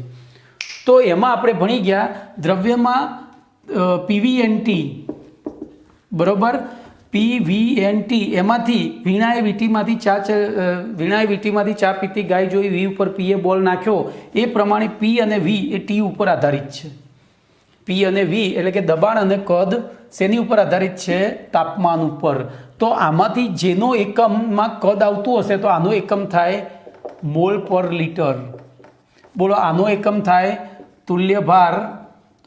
તો એમાં આપણે ભણી ગયા દ્રવ્યમાં PVNT, બરોબર, PVNT, એમાંથી વીણાએ વીટીમાંથી ચા પીતી ગાય જોઈ, વી ઉપર પીએ બોલ નાખ્યો. એ પ્રમાણે P અને V એ T ઉપર આધારિત છે. P અને V એટલે કે દબાણ અને કદ શેની ઉપર આધારિત છે? તાપમાન ઉપર. તો આમાંથી જેનો એકમમાં કદ આવતું હશે તો આનો એકમ થાય મોલ પર લિટર. બોલો આનો એકમ થાય તુલ્ય ભાર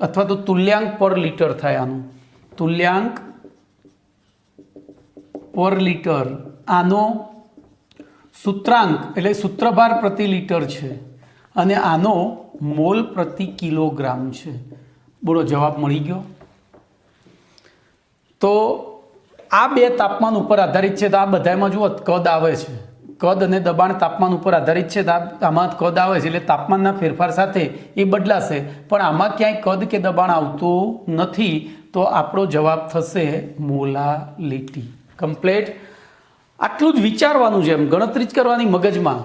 અથવા તો તુલ્યાંક પર લિટર થાય. આનું તુલ્યાંક પર લિટર. આનો સૂત્રાંક એટલે સૂત્રભાર પ્રતિ લિટર છે. અને આનો મોલ પ્રતિ કિલોગ્રામ છે. બોલો જવાબ મળી ગયો. તો આ બે તાપમાન ઉપર આધારિત છે. તો આ બધામાં જુઓ કદ આવે છે, કદ અને દબાણ તાપમાન ઉપર આધારિત છે. આમાં કદ આવે છે એટલે તાપમાનના ફેરફાર સાથે એ બદલાશે, પણ આમાં ક્યાંય કદ કે દબાણ આવતું નથી. તો આપણો જવાબ થશે મોલાલિટી. કમ્પ્લેટ. આટલું જ વિચારવાનું છે, એમ ગણતરી જ કરવાની મગજમાં.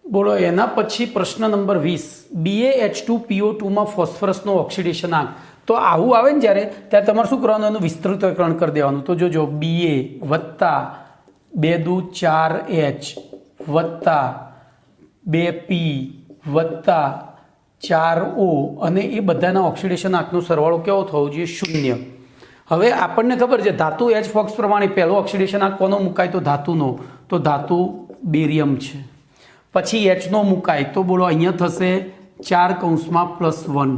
બોલો એના પછી પ્રશ્ન નંબર 20, BaH2PO2 માં ફોસ્ફરસનો ઓક્સિડેશન આંક. તો આવું આવે ને જ્યારે, ત્યારે તમારે શું કરવાનું, એનું વિસ્તૃતીકરણ કરી દેવાનું. તો જોજો Ba વત્તા 2 દુ 4H વત્તા 2P વત્તા 4O અને એ બધાના ઓક્સિડેશન આંકનો સરવાળો કેવો થવો જોઈએ? 0. હવે આપણને ખબર છે ધાતુ H ફોક્સ પ્રમાણે પહેલો ઓક્સિડેશન આંક કોનો મુકાય? તો ધાતુનો. તો ધાતુ બેરિયમ છે. પછી Hનો મુકાય તો બોલો અહીંયા થશે 4+1.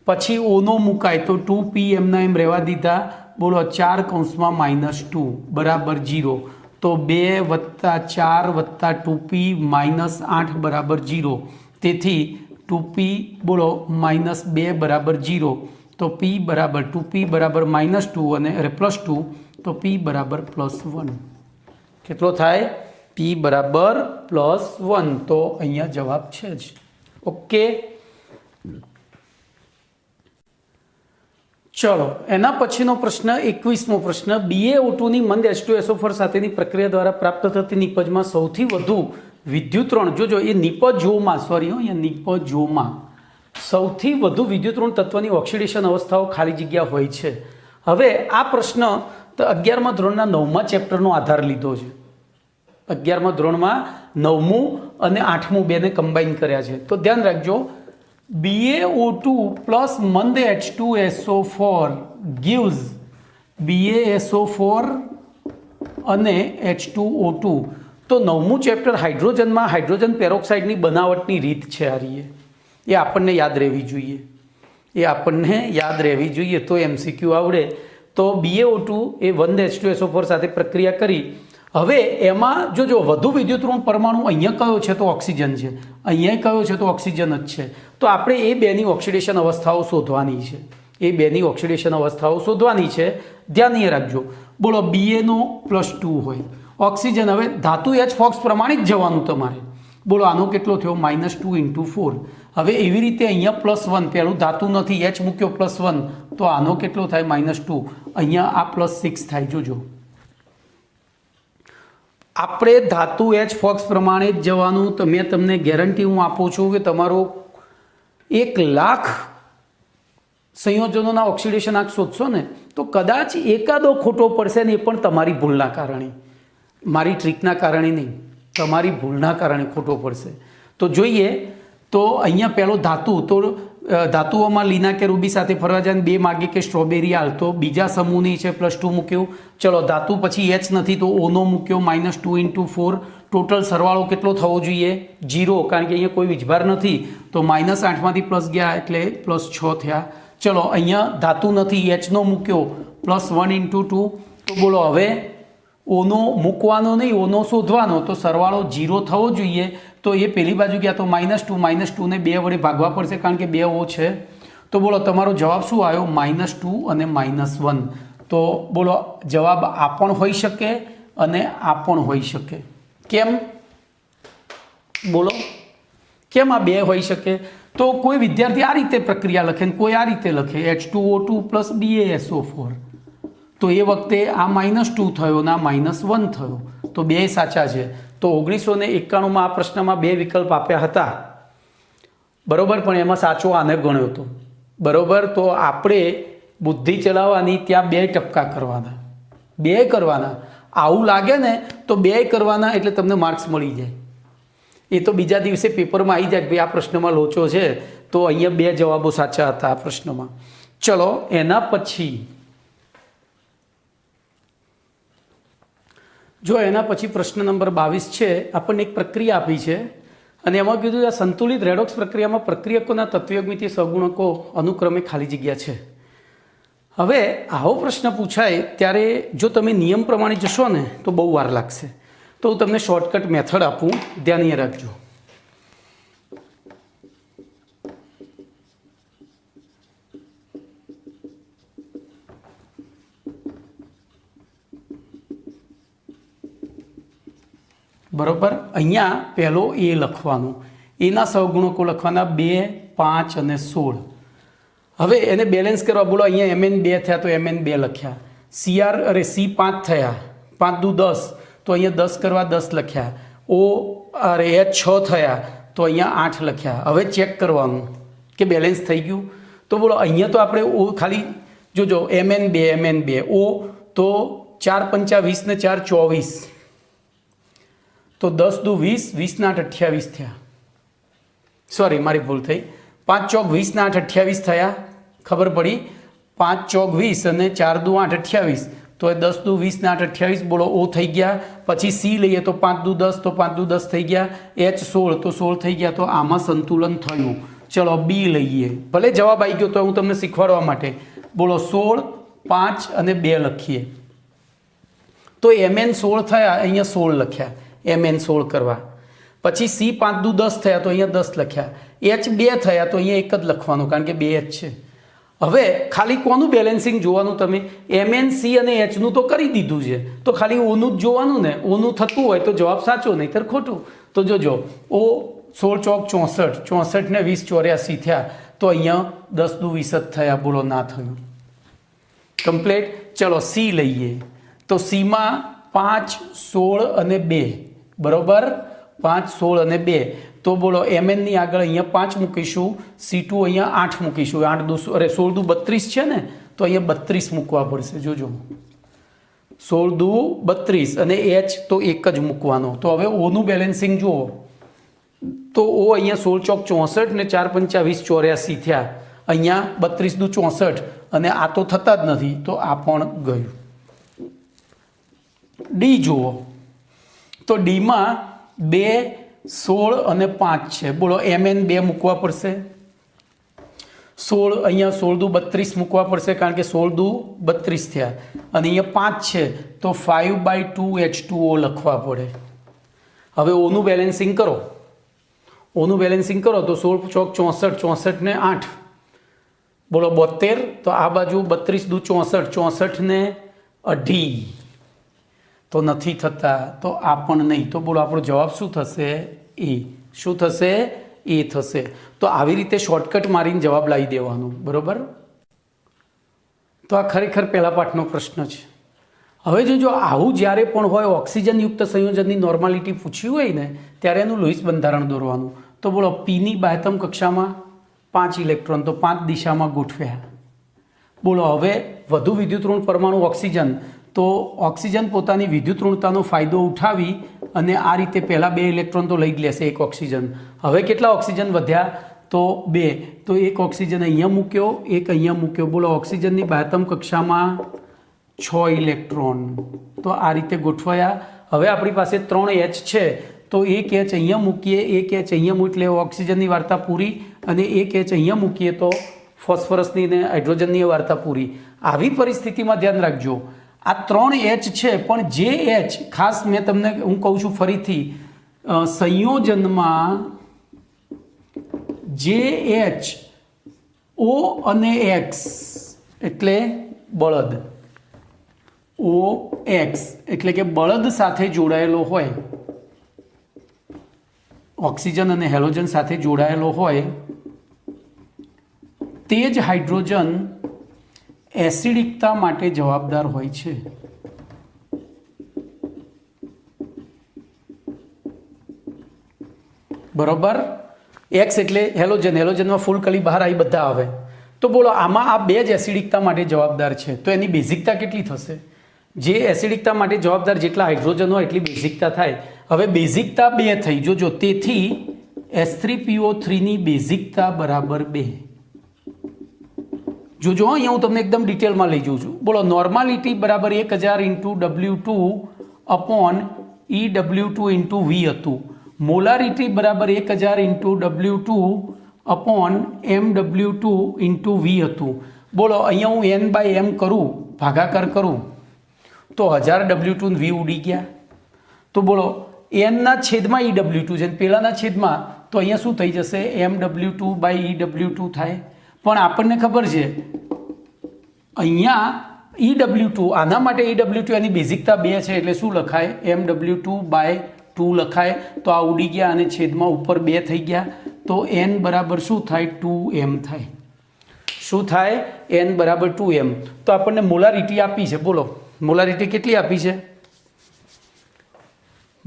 પછી Oનો મુકાય તો 2P એમના એમ રહેવા દીધા. બોલો 4(-2 બરાબર 0. તો 2 વત્તા 4 વત્તા 2P -8 બરાબર 0. તેથી 2P બોલો -2 બરાબર 0. તો P બરાબર 2P બરાબર -2 અને +2 તો P બરાબર +1. કેટલો થાય? P બરાબર +1. તો અહીંયા જવાબ છે જ. ઓકે. ચલો એના પછીનો પ્રશ્ન 21મો પ્રશ્ન, BaO2 ની મંદ H2SO4 સાથેની પ્રક્રિયા દ્વારા પ્રાપ્ત થતી નિપજમાં સૌથી વધુ વિદ્યુતરણ, જોજો એ નિપજોમાં, સોરી અહીંયા નિપજોમાં સૌથી વધુ વિદ્યુતરણ તત્વની ઓક્સિડેશન અવસ્થાઓ ખાલી જગ્યા હોય છે. હવે આ પ્રશ્ન તો 11મા ધોરણના 9મા ચેપ્ટરનો આધાર લીધો છે. 11મા ધોરણમાં 9મું અને 8મું બેને કમ્બાઈન કર્યા છે. તો ધ્યાન રાખજો, BaO2 પ્લસ મંદ H2SO4 gives BaSO4 અને H2O2. તો 9મું ચેપ્ટર હાઇડ્રોજનમાં હાઇડ્રોજન પેરોક્સાઇડની બનાવટની રીત છે. આ રીએ એ આપણને યાદ રહેવી જોઈએ, એ આપણને યાદ રહેવી જોઈએ. તો MCQ આવડે. તો BaO2 એ મંદ H2SO4 સાથે પ્રક્રિયા કરી. હવે એમાં જો વધુ વિદ્યુતઋણ પરમાણુ અહીંયા કયો છે? તો ઓક્સિજન છે. અહીંયા કયો છે? તો ઓક્સિજન જ છે. તો આપણે એ બેની ઓક્સિડેશન અવસ્થાઓ શોધવાની છે. એ બેની ઓક્સિડેશન અવસ્થાઓ શોધવાની છે. ધ્યાન એ રાખજો. બોલો Ba નો +2 હોય, ઓક્સિજન. હવે ધાતુ H ફોક્સ પ્રમાણે જ જવાનું તમારે. બોલો આનો કેટલો થયો? -2 × 4. હવે એવી રીતે અહીંયા +1, પહેલું ધાતુ નથી, H મૂક્યો +1, તો આનો કેટલો થાય? -2. અહીંયા આ +6 થાય. જોજો આપણે ધાતુ H ફોક્સ પ્રમાણે જ જવાનું. તો મેં તમને ગેરંટી હું આપું છું કે તમારો 1,00,000 સંયોજનોના ઓક્સિડેશન આંક શોધશો ને તો કદાચ એકાદો ખોટો પડશે ને, એ પણ તમારી ભૂલના કારણે, મારી ટ્રીકના કારણે નહીં, તમારી ભૂલના કારણે ખોટો પડશે. તો જોઈએ. તો અહીંયા પહેલો ધાતુ, તો ધાતુઓમાં લીના કે રૂબી સાથે ફરવા જાય 2 માગે કે સ્ટ્રોબેરી હાલ. તો બીજા સમૂહની છે +2 મૂક્યું. ચલો ધાતુ પછી H નથી તો Oનો મૂક્યો -2 × 4. ટોટલ સરવાળો કેટલો થવો જોઈએ? 0, કારણ કે અહીંયા કોઈ વીજભાર નથી. તો -8માંથી પ્લસ ગયા એટલે +6 થયા. ચલો અહીંયા ધાતુ નથી, Hનો મૂક્યો +1 × 2. તો બોલો હવે ઓનો મૂકવાનો નહીં, ઓનો શોધવાનો. તો સરવાળો 0 થવો જોઈએ. તો એ પેલી બાજુ ગયા તો -2 ને 2 વડે ભાગવા પડશે, કારણ કે 2 O છે. તો બોલો તમારો જવાબ શું આવ્યો? -2 અને -1. તો બોલો જવાબ આ પણ હોઈ શકે અને આ પણ હોઈ શકે. કેમ? બોલો કેમ આ 2 હોઈ શકે? તો કોઈ વિદ્યાર્થી આ રીતે પ્રક્રિયા લખે ને કોઈ આ રીતે લખે, H2O2 + BaSO4. તો એ વખતે આ -2 થયો ને આ -1 થયો. તો 2 સાચા છે. તો 1991માં આ પ્રશ્નમાં 2 વિકલ્પ આપ્યા હતા, બરોબર, પણ એમાં સાચો આને ગણ્યો હતો, બરોબર. તો આપણે બુદ્ધિ ચલાવવાની, ત્યાં 2 ટપકા કરવાના, 2 કરવાના. આવું લાગે ને તો 2 કરવાના, એટલે તમને માર્ક્સ મળી જાય. એ તો બીજા દિવસે પેપરમાં આવી જાય કે ભાઈ આ પ્રશ્નમાં લોચો છે. તો અહીંયા 2 જવાબો સાચા હતા આ પ્રશ્નમાં. ચલો એના પછી પ્રશ્ન નંબર 22 છે. આપણને એક પ્રક્રિયા આપી છે અને એમાં કીધું આ સંતુલિત રેડોક્સ પ્રક્રિયામાં પ્રક્રિયકોના તત્વયોગમિતીય સહગુણકો અનુક્રમે ખાલી જગ્યા છે. હવે આવો પ્રશ્ન પૂછાય ત્યારે જો તમે નિયમ પ્રમાણે જશો ને તો બહુ વાર લાગશે. તો તો હું તમને શોર્ટકટ મેથડ આપું, ધ્યાન રાખજો. બરોબર, અહીંયા પહેલો એ લખવાનું, એના સહગુણકો લખવાના 2, 5 અને 16. હવે એને બેલેન્સ કરવા બોલો, અહીંયા mn 2 થયા તો mn 2 લખ્યા, c 5 થયા, 5 દુ 10 તો અહીંયા 10 કરવા 10 લખ્યા, h 6 થયા તો અહીંયા 8 લખ્યા. હવે ચેક કરવાનું કે બેલેન્સ થઈ ગયું. તો બોલો અહીંયા તો આપણે ઓ ખાલી જોજો, mn 2 ઓ તો 4 5 20 ને 4 24 તો 10 દુ 20, 20 ના 8 28 થયા. સોરી, મારી ભૂલ થઈ. 5 ચોક 20 ના 8 28 થયા, ખબર પડી. 5 ચોક 20 અને 4 દુ 8 28 તો 10 દુ 20 ના 8 28. બોલો ઓ થઈ ગયા. પછી સી લઈએ તો 5 દુ 10 તો 5 દુ 10 થઈ ગયા. h 16 તો 16 થઈ ગયા. તો આમાં સંતુલન થયું. ચલો બી લઈએ, ભલે જવાબ આવી ગયો તો હું તમને શીખવાડવા માટે. બોલો 16, 5 અને 2 લખીએ તો mn 16 થયા, અહીંયા 16 લખ્યા, mn 16 કરવા. પછી સી 5 દુ 10 થયા તો અહીંયા 10 લખ્યા. h 2 થયા તો અહીંયા એક જ લખવાનું, કારણ કે 2h છે. હવે ખાલી કોનું બેલેન્સિંગ જોવાનું, તમે mn c અને h નું તો કરી દીધું છે, તો ખાલી ઓનું જ જોવાનું ને. ઓનું થતું હોય તો જવાબ સાચો, નહીંતર ખોટું. તો જોજો, ઓ 16 ચોક 64, 64 ને 20 84 થયા તો અહીંયા 10 દુ 20 જ થયા. બોલો ના થયું. કમ્પ્લીટ. ચલો સી લઈએ તો સીમાં 5, 16 અને 2, બરોબર, 5, 16 અને 2. તો બોલો mn ની આગળ અહીંયા 5 મૂકીશું, c2 અહીંયા 8 મૂકીશું. 8 દુ 16 દુ 32 છે ને, તો અહીંયા 32 મૂકવા પડશે. જોજો 16 દુ 32 અને h તો એક જ મૂકવાનો. તો હવે ઓનું બેલેન્સિંગ જુઓ તો ઓ અહીંયા 16 ચોક 64 ને 4 5 20 84 થયા. અહીંયા 32 દુ 64 અને આ તો થતા જ નથી, તો આ પણ ગયું. ડી જુઓ તો ડીમાં 2, 16 અને 5 છે. બોલો mn 2 મૂકવા પડશે. 16 અહીંયા 16 દુ 32 મૂકવા પડશે, કારણ કે 16 દુ 32 થયા. અને અહીંયા 5 છે તો 5/2 H2O લખવા પડે. હવે ઓનું બેલેન્સિંગ કરો, ઓનું બેલેન્સિંગ કરો તો 16 ચોક 64, 64 ને 8 બોલો 72. તો આ બાજુ 32 દુ 64, 64 ને 18 તો નથી થતા, તો આ પણ નહીં. તો બોલો આપણો જવાબ શું થશે? એ. શું થશે? એ થશે. તો આવી રીતે શોર્ટકટ મારીને જવાબ લાવી દેવાનો, બરોબર. તો આ ખરેખર પહેલા પાઠનો પ્રશ્ન છે. હવે જો આવું જ્યારે પણ હોય, ઓક્સિજનયુક્ત સંયોજનની નોર્માલિટી પૂછ્યું હોય ને, ત્યારે એનું લુઈસ બંધારણ દોરવાનું. તો બોલો પીની બાહ્યતમ કક્ષામાં 5 ઇલેક્ટ્રોન તો 5 દિશામાં ગોઠવ્યા. બોલો હવે વધુ વિદ્યુતઋણ પરમાણુ ઓક્સિજન, તો ઓક્સિજન પોતાની વિદ્યુતઋણતાનો ફાયદો ઉઠાવી અને આ રીતે પહેલાં 2 ઇલેક્ટ્રોન તો લઈ જ લેશે એક ઓક્સિજન. હવે કેટલા ઓક્સિજન વધ્યા? તો 2. તો એક ઓક્સિજન અહીંયા મૂક્યો, એક અહીંયા મૂક્યો. બોલો ઓક્સિજનની બાહ્યતમ કક્ષામાં 6 ઇલેક્ટ્રોન તો આ રીતે ગોઠવાયા. હવે આપણી પાસે 3 H છે તો એક H અહીંયા મૂકીએ, એક H અહીંયા મૂકી લે, ઓક્સિજનની વાર્તા પૂરી. અને એક H અહીંયા મૂકીએ તો ફોસ્ફરસની ને હાઇડ્રોજનની વાર્તા પૂરી. આવી પરિસ્થિતિમાં ધ્યાન રાખજો, આ 3 H છે, પણ જે H ખાસ મેં તમને હું કહું છું ફરીથી, સંયોજનમાં જે H O અને X એટલે બળદ, OX એટલે કે બળદ સાથે જોડાયેલો હોય, ઓક્સિજન અને હેલોજન સાથે જોડાયેલો હોય, તે જ હાઇડ્રોજન એસિડિકતા માટે જવાબદાર હોય છે. બરોબર. એક્સ એટલે હેલોજન, હેલોજનમાં ફૂલ કલી બહાર આવી બધા આવે. તો બોલો આમાં આ 2 જ એસિડિકતા માટે જવાબદાર છે. તો એની બેઝિકતા કેટલી થશે? જે એસિડિકતા માટે જવાબદાર જેટલા હાઇડ્રોજન હોય એટલી બેઝિકતા થાય. હવે બેઝિકતા 2 થઈ. જોજો, તેથી H3PO3 ની બેઝિકતા બરાબર 2. જોજો અહીંયા હું તમને એકદમ ડિટેલમાં લઈ જાઉં છું. બોલો નોર્માલિટી બરાબર 1000 × W2 અપોન EW2 × V હતું. મોલારિટી બરાબર 1000 × W2 અપોન MW2 × V હતું. બોલો અહીંયા હું N/M કરું, ભાગાકાર કરું તો 1000 W2 V ઉડી ગયા. તો બોલો એનના છેદમાં EW2 છે, પેલાના છેદમાં, તો અહીંયા શું થઈ જશે? MW2/EW2 થાય. પણ આપણને ખબર છે અહીંયા EW2, આના માટે EW2 એની બેઝિકતા 2 છે એટલે શું લખાય? MW2/2 લખાય. તો આ ઉડી ગયા અને છેદમાં ઉપર 2 થઈ ગયા. તો n બરાબર શું થાય? 2m થાય. શું થાય? n બરાબર 2m. તો આપણને મોલારિટી આપી છે. બોલો મોલારિટી કેટલી આપી છે?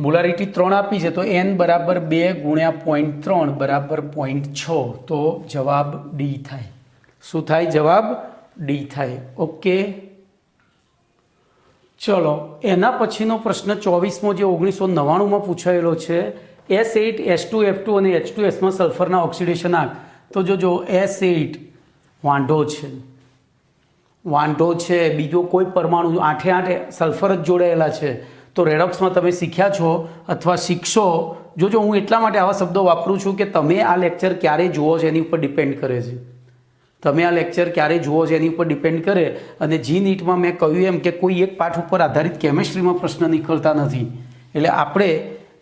મોલારિટી 3 આપી છે. તો n બરાબર 2 ગુણ્યા 0.3 બરાબર 0.6. તો જવાબ ડી થાય. શું થાય? જવાબ ડી થાય. ઓકે, ચલો એના પછીનો પ્રશ્ન 24મો જે 1999માં પૂછાયેલો છે, S8 S2 F2 અને H2Sમાં સલ્ફરના ઓક્સિડેશન આંક. તો જો S8 વાંઢો છે, બીજો કોઈ પરમાણુ 8 સલ્ફર જ જોડાયેલા છે. તો રેડોક્સમાં તમે શીખ્યા છો અથવા શીખશો. જોજો હું એટલા માટે આવા શબ્દો વાપરું છું કે તમે આ લેક્ચર ક્યારે જુઓ છો એની ઉપર ડિપેન્ડ કરે છે. તમે આ લેક્ચર ક્યારે જુઓ છો એની ઉપર ડિપેન્ડ કરે. અને જી નીટમાં મેં કહ્યું એમ કે કોઈ એક પાઠ ઉપર આધારિત કેમેસ્ટ્રીમાં પ્રશ્ન નીકળતા નથી. એટલે આપણે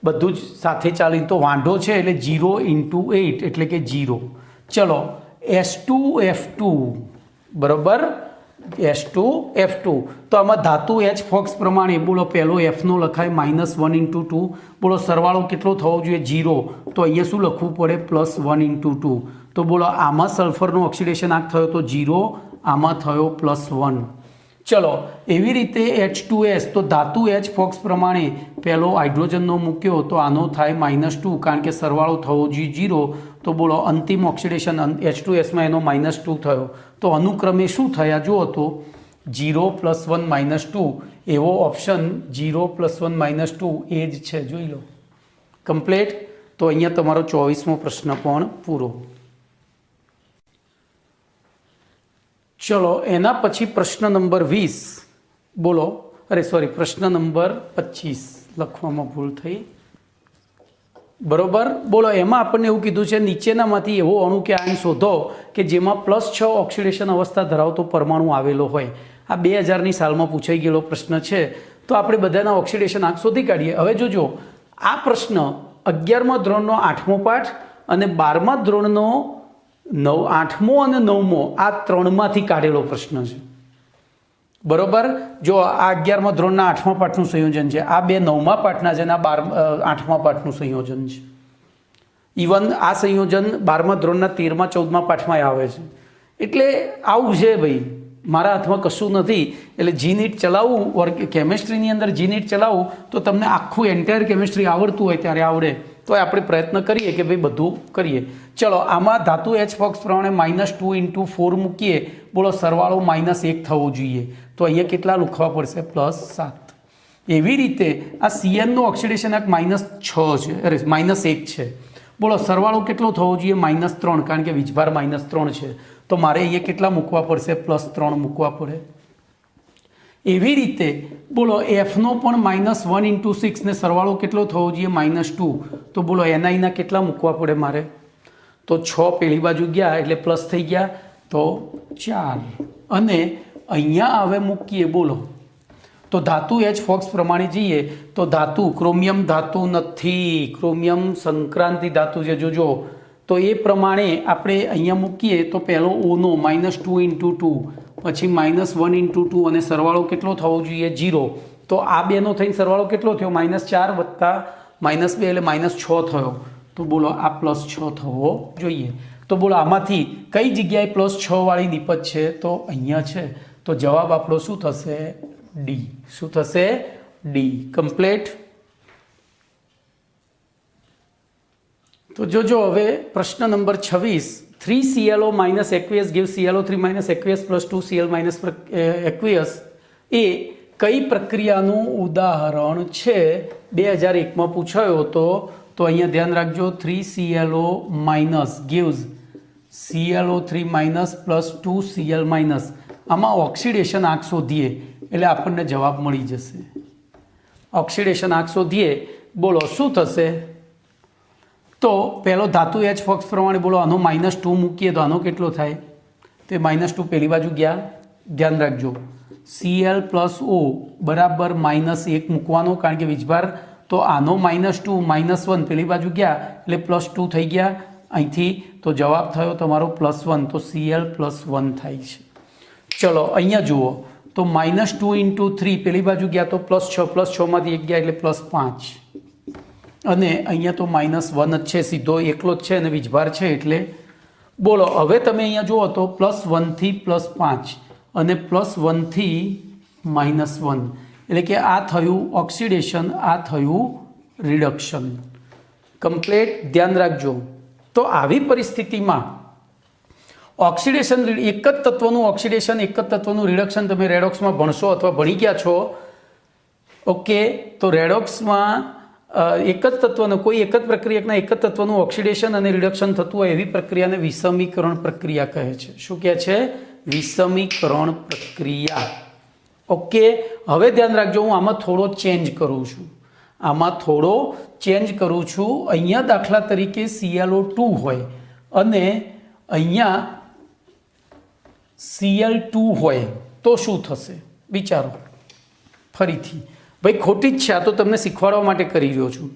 બધું જ સાથે ચાલી. તો વાંઢો છે એટલે 0 × 8 એટલે કે 0. ચલો S2F2 બરાબર S2F2. તો આમાં ધાતુ H ફોક્સ પ્રમાણે બોલો પહેલો Fનો લખાય -1 × 2. બોલો સરવાળો કેટલો થવો જોઈએ? 0. તો અહીંયા શું લખવું પડે? +1 × 2. તો બોલો આમાં સલ્ફરનો ઓક્સિડેશન આંક થયો તો 0, આમાં થયો +1. ચલો એવી રીતે H2S. તો ધાતુ H ફોક્સ પ્રમાણે પહેલો હાઇડ્રોજનનો મૂક્યો તો આનો થાય -2 કારણ કે સરવાળો થવો જોઈએ 0. તો બોલો અંતિમ ઓક્સિડેશન H2Sમાં એનો -2 થયો. તો અનુક્રમે શું થયા જુઓ તો 0 +1 -2. એવો ઓપ્શન 0 +1 -2 એ જ છે. જોઈ લો કમ્પ્લીટ. તો અહીંયા તમારો 24મો પ્રશ્ન પણ પૂરો. ચલો એના પછી પ્રશ્ન નંબર 20. બોલો પ્રશ્ન નંબર 25 લખવામાં ભૂલ થઈ. બરોબર. બોલો એમાં આપણને એવું કીધું છે નીચેનામાંથી એવો અણુ કે આયન શોધો કે જેમાં +6 ઓક્સિડેશન અવસ્થા ધરાવતો પરમાણુ આવેલો હોય. આ 2000ની સાલમાં પૂછાઈ ગયેલો પ્રશ્ન છે. તો આપણે બધાના ઓક્સિડેશન આંક શોધી કાઢીએ. હવે જોજો આ પ્રશ્ન 11મા ધોરણનો 8મો પાઠ અને 12મા ધોરણનો 8મો અને 9મો આ 3માંથી કાઢેલો પ્રશ્ન છે. બરોબર. જો આ 11મા ધોરણના 8મા પાઠનું સંયોજન છે, આ 2 9મા પાઠના છે અને આ 8મા પાઠનું સંયોજન છે. ઇવન આ સંયોજન 12મા ધોરણના 13મા 14મા પાઠમાં આવે છે. એટલે આવું છે ભાઈ, મારા હાથમાં કશું નથી. એટલે જી નીટ ચલાવવું, કેમેસ્ટ્રીની અંદર જી નીટ ચલાવવું તો તમને આખું એન્ટાયર કેમેસ્ટ્રી આવડતું હોય ત્યારે આવડે. તો આપણે પ્રયત્ન કરીએ કે ભાઈ બધું કરીએ. ચલો આમાં ધાતુ H ફોક્સ પ્રમાણે -2 × 4 મૂકીએ. બોલો સરવાળો -1 થવો જોઈએ. તો અહીંયા કેટલા લખવા પડશે? +7. એવી રીતે આ CNનું ઓક્સિડેશન આંક -6 છે, -1 છે. બોલો સરવાળો કેટલો થવો જોઈએ? -3 કારણ કે વીજભાર -3 છે. તો મારે અહીંયા કેટલા મૂકવા પડશે? +3 મૂકવા પડે. એવી રીતે બોલો Fનો પણ -1 × 6 ને સરવાળો કેટલો થવો જોઈએ? -2. તો બોલો NIના કેટલા મૂકવા પડે મારે? તો 6 પેલી બાજુ ગયા એટલે પ્લસ થઈ ગયા તો 4. અને અહીંયા હવે મૂકીએ. બોલો તો ધાતુ H ફોક્સ પ્રમાણે જઈએ તો ધાતુ ક્રોમિયમ ધાતુ નથી, ક્રોમિયમ સંક્રાંતિ ધાતુ છે. જોજો તો એ પ્રમાણે આપણે અહીંયા મૂકીએ તો પહેલો ઓનો -2 × 2, પછી -1 × 2 અને સરવાળો કેટલો થવો જોઈએ? 0. તો આ બેનો થઈને સરવાળો કેટલો થયો? -4 વત્તા -2 એટલે -6 થયો. તો બોલો આ +6 થવો જોઈએ. તો બોલો આમાંથી કઈ જગ્યાએ +6 વાળી નિપજ છે? તો અહીંયા છે. તો જવાબ આપણો શું થશે? ડી. શું થશે? ડી. કમ્પ્લીટ. તો જોજો હવે પ્રશ્ન number 26. 3ClO - aqueous gives ClO3 - aqueous + 2Cl - aqueous એ કઈ પ્રક્રિયાનું ઉદાહરણ છે? 2001માં પૂછાયો હતો. તો અહીંયા ધ્યાન રાખજો 3ClO - gives ClO3 - + 2Cl - આમાં ઓક્સિડેશન આંક શોધીએ એટલે આપણને જવાબ મળી જશે. ઓક્સિડેશન આંક શોધીએ. બોલો શું થશે? તો પહેલો ધાતુ H ફોક્સ પ્રમાણે બોલો આનો -2 મૂકીએ તો આનો કેટલો થાય? તો -2 પેલી બાજુ ગયા. ધ્યાન રાખજો Cl + O બરાબર -1 મૂકવાનો કારણ કે વીજભાર તો આનો -2 -1 પેલી બાજુ ગયા એટલે +2 થઈ ગયા અહીંથી, તો જવાબ થયો તમારો +1, તો Cl+1 થાય છે. ચલો અહીંયા જુઓ તો -2 × 3 પેલી બાજુ ગયા તો +6 માંથી 1 ગયા એટલે +5, અને અહીંયા તો -1 જ છે, સીધો એકલો જ છે અને વીજભાર છે એટલે બોલો. હવે તમે અહીંયા જુઓ તો +1 થી +5 અને +1 થી -1, એટલે કે આ થયું ઓક્સિડેશન, આ થયું રિડક્શન. કમ્પ્લીટ. ધ્યાન રાખજો. તો આવી પરિસ્થિતિમાં ઓક્સિડેશન, એક જ તત્વનું ઓક્સિડેશન, એક જ તત્વનું રિડક્શન તમે રેડોક્સમાં ભણશો અથવા ભણી ગયા છો. ઓકે, તો રેડોક્સમાં એક જ તત્વનું, કોઈ એક જ પ્રક્રિયકના એક જ તત્વનું ઓક્સિડેશન અને રિડક્શન થતું હોય એવી પ્રક્રિયાને વિષમીકરણ પ્રક્રિયા કહે છે. શું કહે છે? વિષમીકરણ પ્રક્રિયા. ઓકે, હવે ધ્યાન રાખજો, હું આમાં થોડો ચેન્જ કરું છું. અહીંયા દાખલા તરીકે ClO2 હોય અને અહીંયા Cl2 હોય તો શું થશે વિચારો. ફરીથી ભાઈ ખોટી જ છે, આ તો તમને શીખવાડવા માટે કરી રહ્યો છું.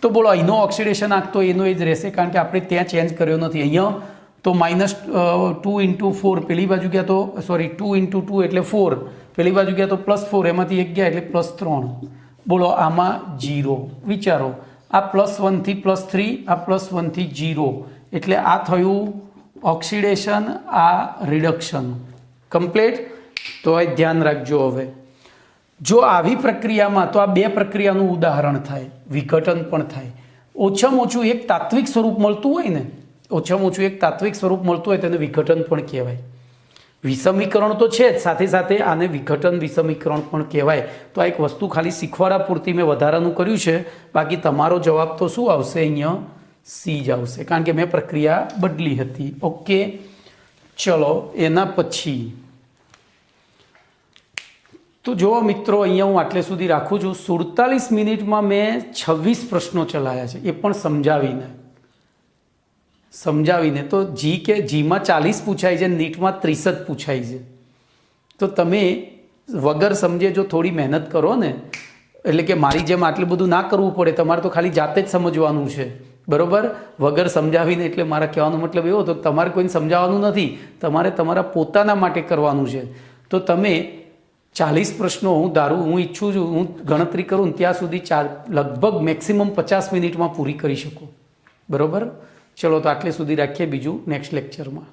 તો બોલો, અહીંનો ઓક્સિડેશન આંક તો એનો એ જ રહેશે, કારણ કે આપણે ત્યાં ચેન્જ કર્યો નથી. અહીંયા તો -2 × 4 પેલી બાજુ ગયા તો 2 × 2 એટલે 4, પેલી બાજુ ગયા તો +4, એમાંથી 1 ગયા એટલે +3. બોલો, આમાં 0. વિચારો, આ +1 થી +3, આ +1 થી 0, એટલે આ થયું ઓક્સિડેશન, આ રિડક્શન. કમ્પ્લીટ. તો એ ધ્યાન રાખજો. હવે જો આવી પ્રક્રિયામાં, તો આ બે પ્રક્રિયાનું ઉદાહરણ થાય, વિઘટન પણ થાય. ઓછામાં ઓછું એક તાત્વિક સ્વરૂપ મળતું હોય ને, તેને વિઘટન પણ કહેવાય. વિષમીકરણ તો છે જ, સાથે સાથે આને વિઘટન વિષમીકરણ પણ કહેવાય. તો આ એક વસ્તુ ખાલી શીખવાડા પૂરતી મેં વધારાનું કર્યું છે. બાકી તમારો જવાબ તો શું આવશે? અહીંયા C જ આવશે, કારણ કે મેં પ્રક્રિયા બદલી હતી. ઓકે, ચલો એના પછી તો જુઓ મિત્રો, અહીંયા હું આટલે સુધી રાખું છું. 47 મિનિટમાં મેં 26 પ્રશ્નો ચલાવ્યા છે, એ પણ સમજાવીને. તો જીમાં 40 પૂછાય છે, નીટમાં 30 જ પૂછાય છે. તો તમે વગર સમજે જો થોડી મહેનત કરો ને, એટલે કે મારી જેમ આટલું બધું ના કરવું પડે, તમારે તો ખાલી જાતે જ સમજવાનું છે, બરોબર? વગર સમજાવીને, એટલે મારા કહેવાનો મતલબ એવો હતો, તમારે કોઈને સમજાવવાનું નથી, તમારે તમારા પોતાના માટે કરવાનું છે. તો તમે 40 પ્રશ્નો હું ઈચ્છું છું, હું ગણતરી કરું ને ત્યાં સુધી લગભગ મેક્સિમમ 50 મિનિટમાં પૂરી કરી શકો, બરોબર? ચલો, તો આટલે સુધી રાખીએ, બીજું નેક્સ્ટ લેક્ચરમાં.